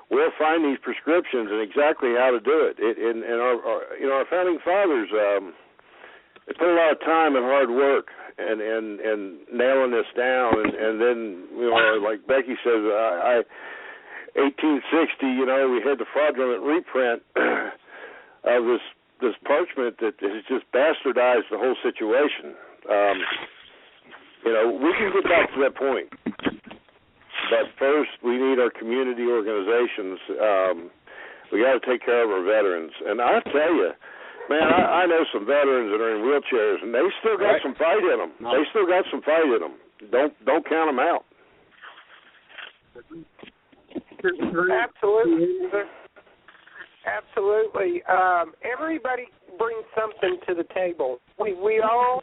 we'll find these prescriptions and exactly how to do it. And our founding fathers, they put a lot of time and hard work and nailing this down. And then, like Becky says, 1860, we had the fraudulent reprint of this parchment that has just bastardized the whole situation. We can get back to that point. But first, we need our community organizations. We got to take care of our veterans. And I tell you, man, I know some veterans that are in wheelchairs, and they still got some fight in them. They still got some fight in them. Don't count them out. Absolutely. Everybody brings something to the table. We all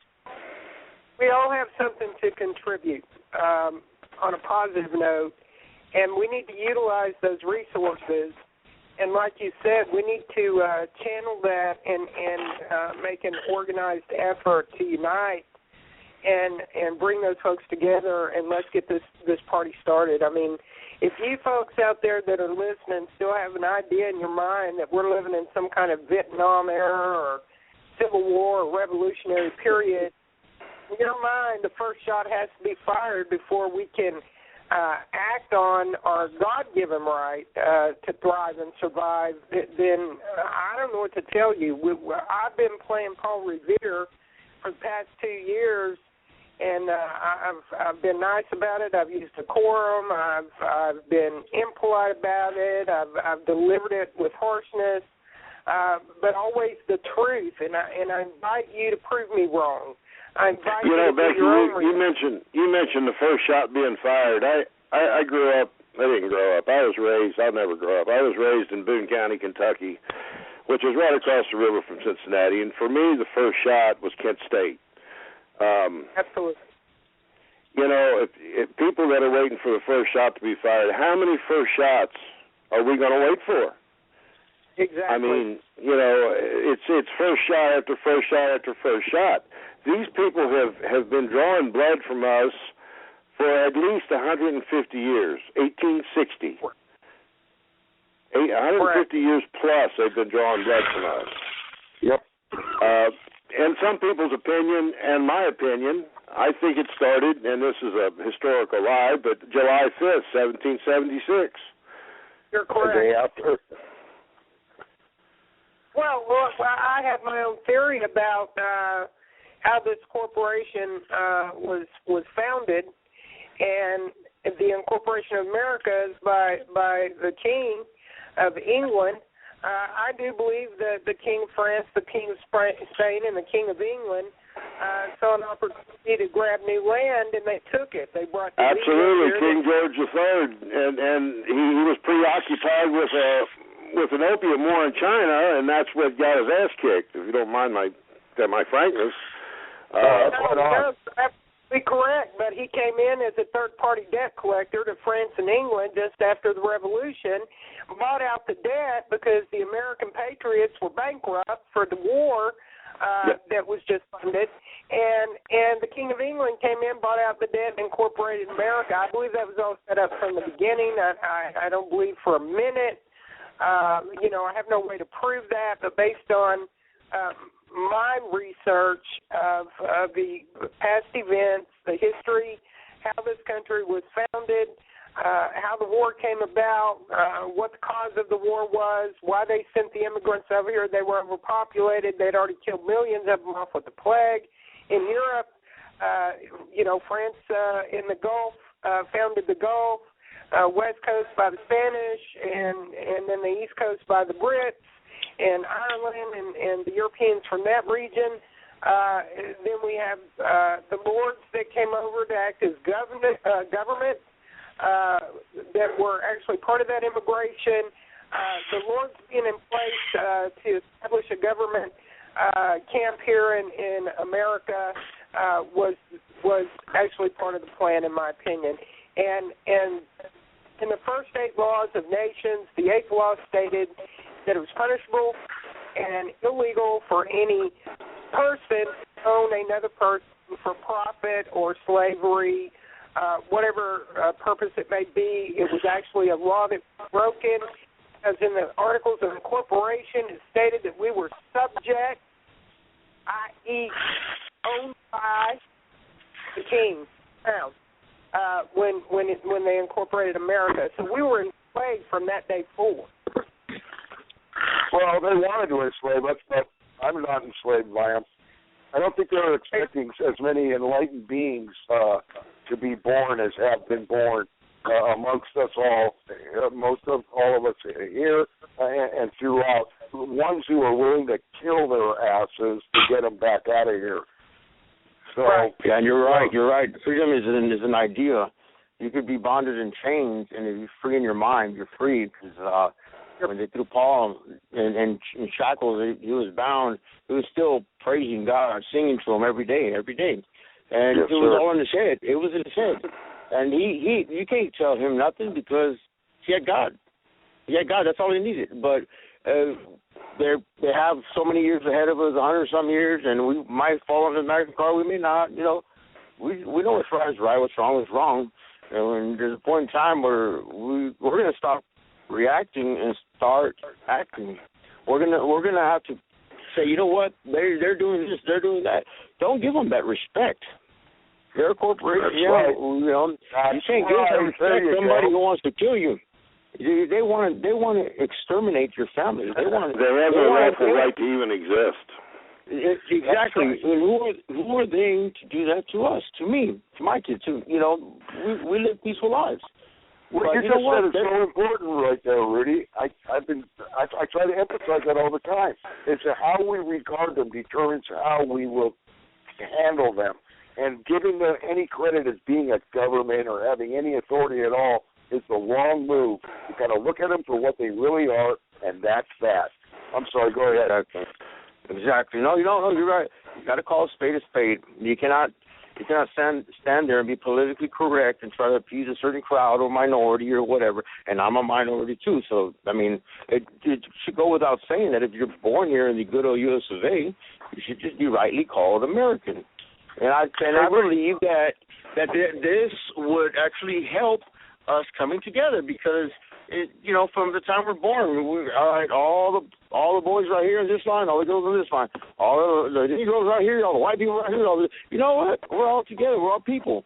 have something to contribute on a positive note, and we need to utilize those resources. And like you said, we need to channel that and make an organized effort to unite and bring those folks together, and let's get this party started. I mean, if you folks out there that are listening still have an idea in your mind that we're living in some kind of Vietnam era or Civil War or revolutionary period, in your mind, the first shot has to be fired before we can act on our God-given right to thrive and survive. Then I don't know what to tell you. I've been playing Paul Revere for the past 2 years, and I've been nice about it. I've used decorum. I've been impolite about it. I've delivered it with harshness. but always the truth. And I invite you to prove me wrong. I invite you know, to Becky, you mentioned the first shot being fired. I grew up. I didn't grow up. I was raised. I'll never grow up. I was raised in Boone County, Kentucky, which is right across the river from Cincinnati. And for me, the first shot was Kent State. Absolutely. You know, if people that are waiting for the first shot to be fired, how many first shots are we going to wait for? Exactly. I mean, you know, it's first shot after first shot after first shot. These people have been drawing blood from us for at least 150 years, 1860. 150 years plus they've been drawing blood from us. Yep. In some people's opinion, and my opinion, I think it started, and this is a historical lie, but July 5th, 1776. You're correct. The day after. Well, I have my own theory about how this corporation was founded, and the Incorporation of America is by the King of England. I do believe that the King of France, the King of Spain, and the King of England saw an opportunity to grab new land, and they took it. They brought the absolutely King George III, and he was preoccupied with an opium war in China, and that's what got his ass kicked. If you don't mind my frankness. That's absolutely correct, but he came in as a third-party debt collector to France and England just after the Revolution, bought out the debt because the American patriots were bankrupt for the war that was just funded, and the King of England came in, bought out the debt, and incorporated America. I believe that was all set up from the beginning. I don't believe for a minute. You know, I have no way to prove that, but based on my research of the past events, the history, how this country was founded, how the war came about, what the cause of the war was, why they sent the immigrants over here. They were overpopulated. They'd already killed millions of them off with the plague. In Europe, you know, France in the Gulf founded the Gulf, West Coast by the Spanish, and then the East Coast by the Brits, and Ireland and the Europeans from that region. Then we have the lords that came over to act as government that were actually part of that immigration. The lords being in place to establish a government camp here in America was actually part of the plan, in my opinion. And in the first 8 laws of nations, the 8th law stated that it was punishable and illegal for any person to own another person for profit or slavery, whatever purpose it may be. It was actually a law that was broken, as in the Articles of Incorporation, it stated that we were subject, i.e., owned by the king, when they incorporated America. So we were enslaved from that day forward. Well, they wanted to enslave us, but I'm not enslaved by them. I don't think they were expecting as many enlightened beings to be born as have been born amongst us all, most of all of us here and throughout. Ones who are willing to kill their asses to get them back out of here. So, yeah, and you're right. You're right. Freedom is an idea. You could be bonded in chains, and if you're free in your mind, you're free. Because when they threw Paul in shackles, he was bound. He was still praising God, singing to him every day. And it was all in his head. It was in his head. And you can't tell him nothing because he had God. That's all he needed. But they have so many years ahead of us, 100-some years, and we might fall under the American car. We may not. You know, we know what's right is right, what's wrong is wrong. And when there's a point in time where we're going to stop reacting and start acting. We're gonna have to say, you know what, they're doing this, they're doing that. Don't give them that respect. They're a corporation. You know, you can't give that respect to somebody who wants to kill you. They want to exterminate your family. They have no rightful right to even exist. Exactly. And who are they to do that to us? To me, to my kids. You know, we live peaceful lives. What you just said is so important right there, Rudy. I try to emphasize that all the time. It's how we regard them determines how we will handle them. And giving them any credit as being a government or having any authority at all is the wrong move. You got to look at them for what they really are, and that's that. I'm sorry, go ahead. Exactly. No, you're right. You got to call a spade a spade. You cannot stand there and be politically correct and try to appease a certain crowd or minority or whatever. And I'm a minority too. So, I mean, it should go without saying that if you're born here in the good old U.S. of A., you should just be rightly called American. And I believe that this would actually help us coming together because, from the time we're born, all the boys right here in this line, all the girls in this line, all the Negroes right here, all the white people right here, you know what? We're all together. We're all people.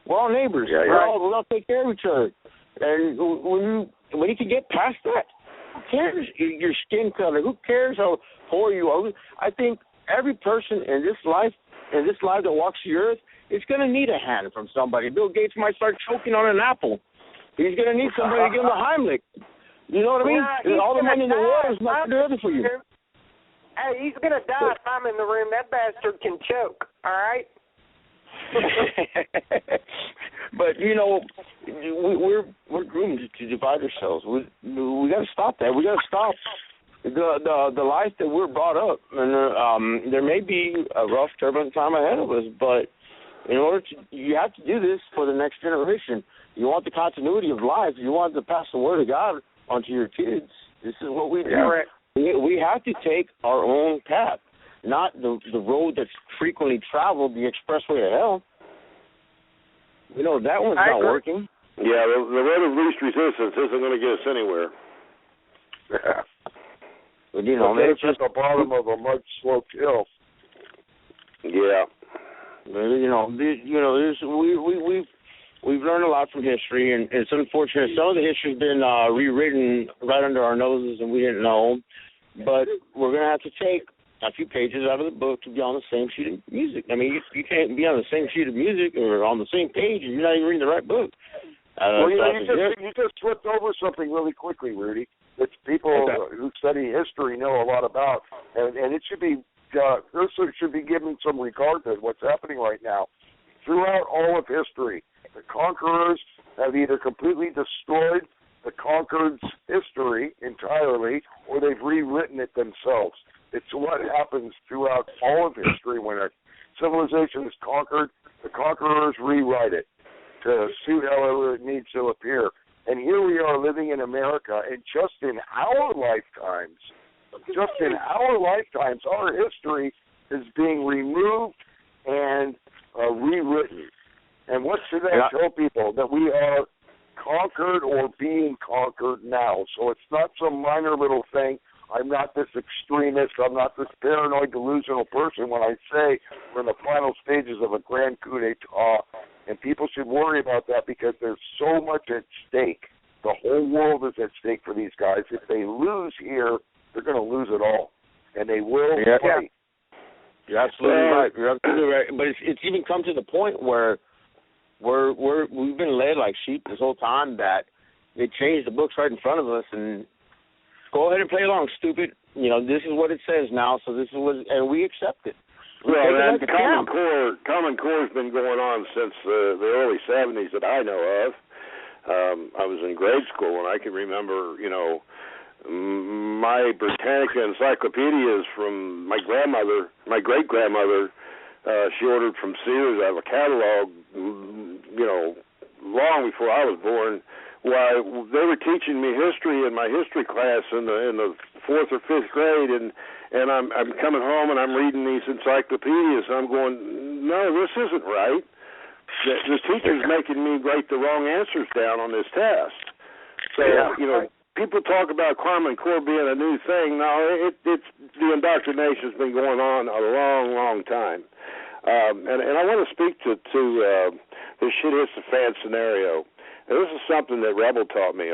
We're all neighbors. Yeah, we all take care of each other. And when you can get past that, who cares your skin color? Who cares how poor you are? I think every person in this life that walks the earth is going to need a hand from somebody. Bill Gates might start choking on an apple. He's going to need somebody to give him a Heimlich. You know what I mean? All the money in the world is not good for you. Hey, he's going to die if I'm in the room. That bastard can choke, all right? But, we're groomed to divide ourselves. We got to stop that. We got to stop the life that we're brought up. And there may be a rough, turbulent time ahead of us, but you have to do this for the next generation. You want the continuity of life. You want to pass the word of God onto your kids. This is what we do. Yeah. We have to take our own path, not the road that's frequently traveled, the expressway of hell. That one's not working. Yeah, the road of least resistance isn't going to get us anywhere. Yeah. But, it's just the bottom of a mud-sloped hill. Yeah. We've learned a lot from history, and it's unfortunate. Some of the history's been rewritten right under our noses, and we didn't know. But we're going to have to take a few pages out of the book to be on the same sheet of music. I mean, you can't be on the same sheet of music or on the same page if you're not even reading the right book. You just slipped over something really quickly, Rudy, that people who study history know a lot about, and it should be should be given some regard to what's happening right now. Throughout all of history, the conquerors have either completely destroyed the conquered's history entirely, or they've rewritten it themselves. It's what happens throughout all of history. When a civilization is conquered, the conquerors rewrite it to suit however it needs to appear. And here we are living in America, and just in our lifetimes, our history is being removed and rewritten. And what should that tell people? That we are conquered or being conquered now. So it's not some minor little thing. I'm not this extremist. I'm not this paranoid, delusional person when I say we're in the final stages of a grand coup d'etat. And people should worry about that because there's so much at stake. The whole world is at stake for these guys. If they lose here, they're going to lose it all. And they will fight. You're absolutely right. You're absolutely right. But it's even come to the point where we've been led like sheep this whole time that they changed the books right in front of us and go ahead and play along, stupid. This is what it says now, so this is what, and we accept it. The Common Core's been going on since the early 70s that I know of. I was in grade school, and I can remember, my Britannica encyclopedias from my great-grandmother. She ordered from Sears out of a catalog, long before I was born. Why they were teaching me history in my history class in the 4th or 5th grade, and I'm coming home and I'm reading these encyclopedias, and I'm going, no, this isn't right. The teacher's making me write the wrong answers down on this test. So people talk about Common Core being a new thing. No, it's the indoctrination's been going on a long, long time. And I want to speak to the shit hits the fan scenario. And this is something that Rebel taught me.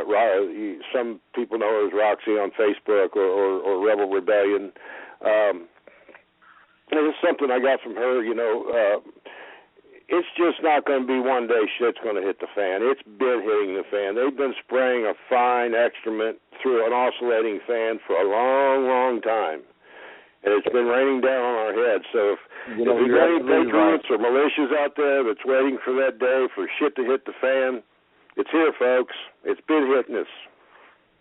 Some people know her as Roxy on Facebook or Rebel Rebellion. And it's something I got from her, it's just not going to be one day shit's going to hit the fan. It's been hitting the fan. They've been spraying a fine excrement through an oscillating fan for a long, long time. And it's been raining down on our heads. So if we've got any patriots or militias out there that's waiting for that day for shit to hit the fan, it's here, folks. It's been hitting us.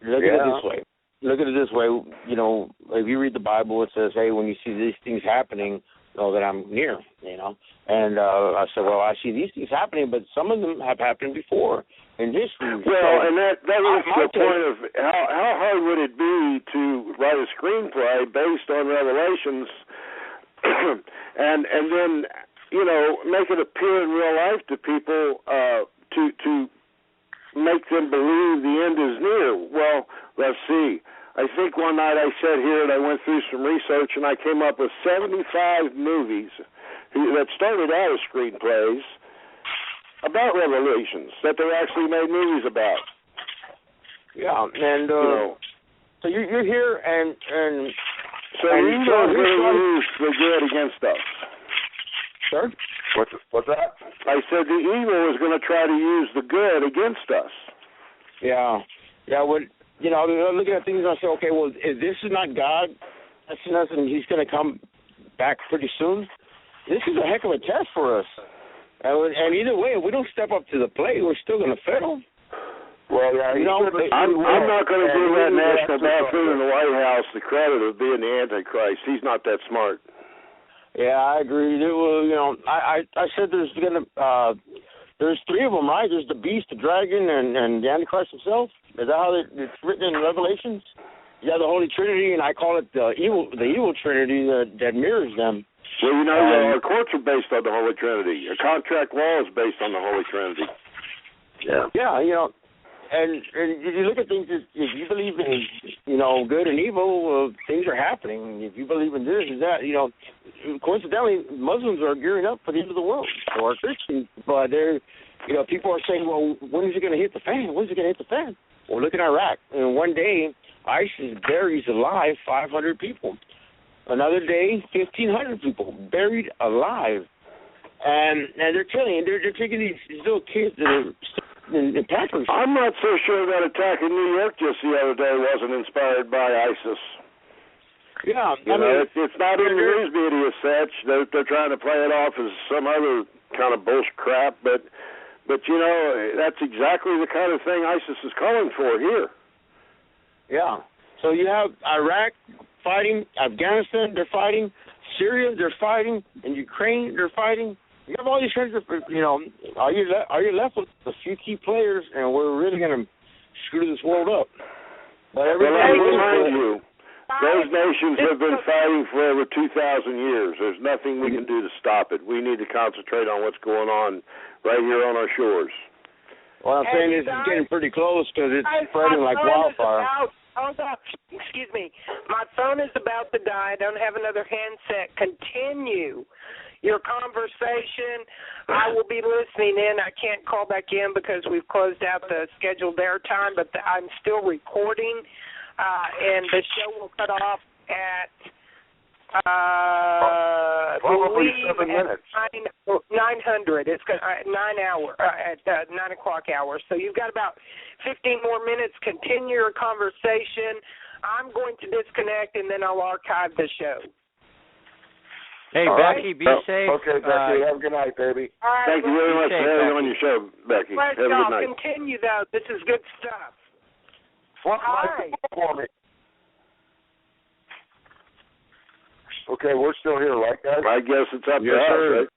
Look at it this way. Look at it this way. You know, if you read the Bible, it says, hey, when you see these things happening, know that I'm near, you know. And I said, well, I see these things happening, but some of them have happened before in history. Well, and that leads to the point of how hard would it be to write a screenplay based on Revelations and then, you know, make it appear in real life to people to make them believe the end is near. Well, let's see. I think one night I sat here and I went through some research and I came up with 75 movies that started out as screenplays about Revelations that they actually made movies about. Yeah, and so you're here and so you know going to use the good against us. Sir? What's that? I said the evil is going to try to use the good against us. Yeah. You know, I'm looking at things and I say, okay, well, if this is not God testing us and he's going to come back pretty soon, this is a heck of a test for us. And either way, if we don't step up to the plate, we're still going to fail. Well, yeah, you know, I'm not going to give that national bathroom in the White House the credit of being the Antichrist. He's not that smart. Yeah, I agree. Well, you know, I said there's three of them, right? There's the beast, the dragon, and the Antichrist himself. Is that how it's written in Revelations? You have the Holy Trinity, and I call it the evil Trinity that mirrors them. Well, you know, our courts are based on the Holy Trinity. A contract law is based on the Holy Trinity. Yeah. Yeah, you know, and if you look at things, if you believe in, you know, good and evil, things are happening. If you believe in this and that, you know, coincidentally, Muslims are gearing up for the end of the world, so are Christians. But you know, people are saying, well, when is it going to hit the fan? When is it going to hit the fan? Well, look at Iraq. And one day, ISIS buries alive 500 people. Another day, 1,500 people buried alive. And they're killing, they're taking these little kids that are in Packers. I'm not so sure that attack in New York just the other day wasn't inspired by ISIS. Yeah, I mean, it's not in the news media as such. They're trying to play it off as some other kind of bullshit crap, but you know, that's exactly the kind of thing ISIS is calling for here. Yeah. So you have Iraq fighting, Afghanistan, they're fighting, Syria, they're fighting, and Ukraine, they're fighting. You have all these countries, you know, are you left with a few key players, and we're really going to screw this world up? But let me remind you, those nations have been fighting for over 2,000 years. There's nothing we can do to stop it. We need to concentrate on what's going on right here on our shores. Well, I'm saying it's getting pretty close because it's spreading like wildfire. Hold up. Excuse me. My phone is about to die. I don't have another handset. Continue your conversation. I will be listening in. I can't call back in because we've closed out the scheduled airtime, but I'm still recording, and the show will cut off at probably 7 minutes. 900. It's 9 hour at 9 o'clock hour. So you've got about 15 more minutes. Continue your conversation. I'm going to disconnect and then I'll archive the show. Hey, all Becky, right? Be safe. Okay, Becky. Have a good night, baby. Right, thank you very much for having me on your show, Becky. Let's have a good night. Continue, though. This is good stuff. For me. Okay, we're still here, right, guys? I guess it's up to us, right?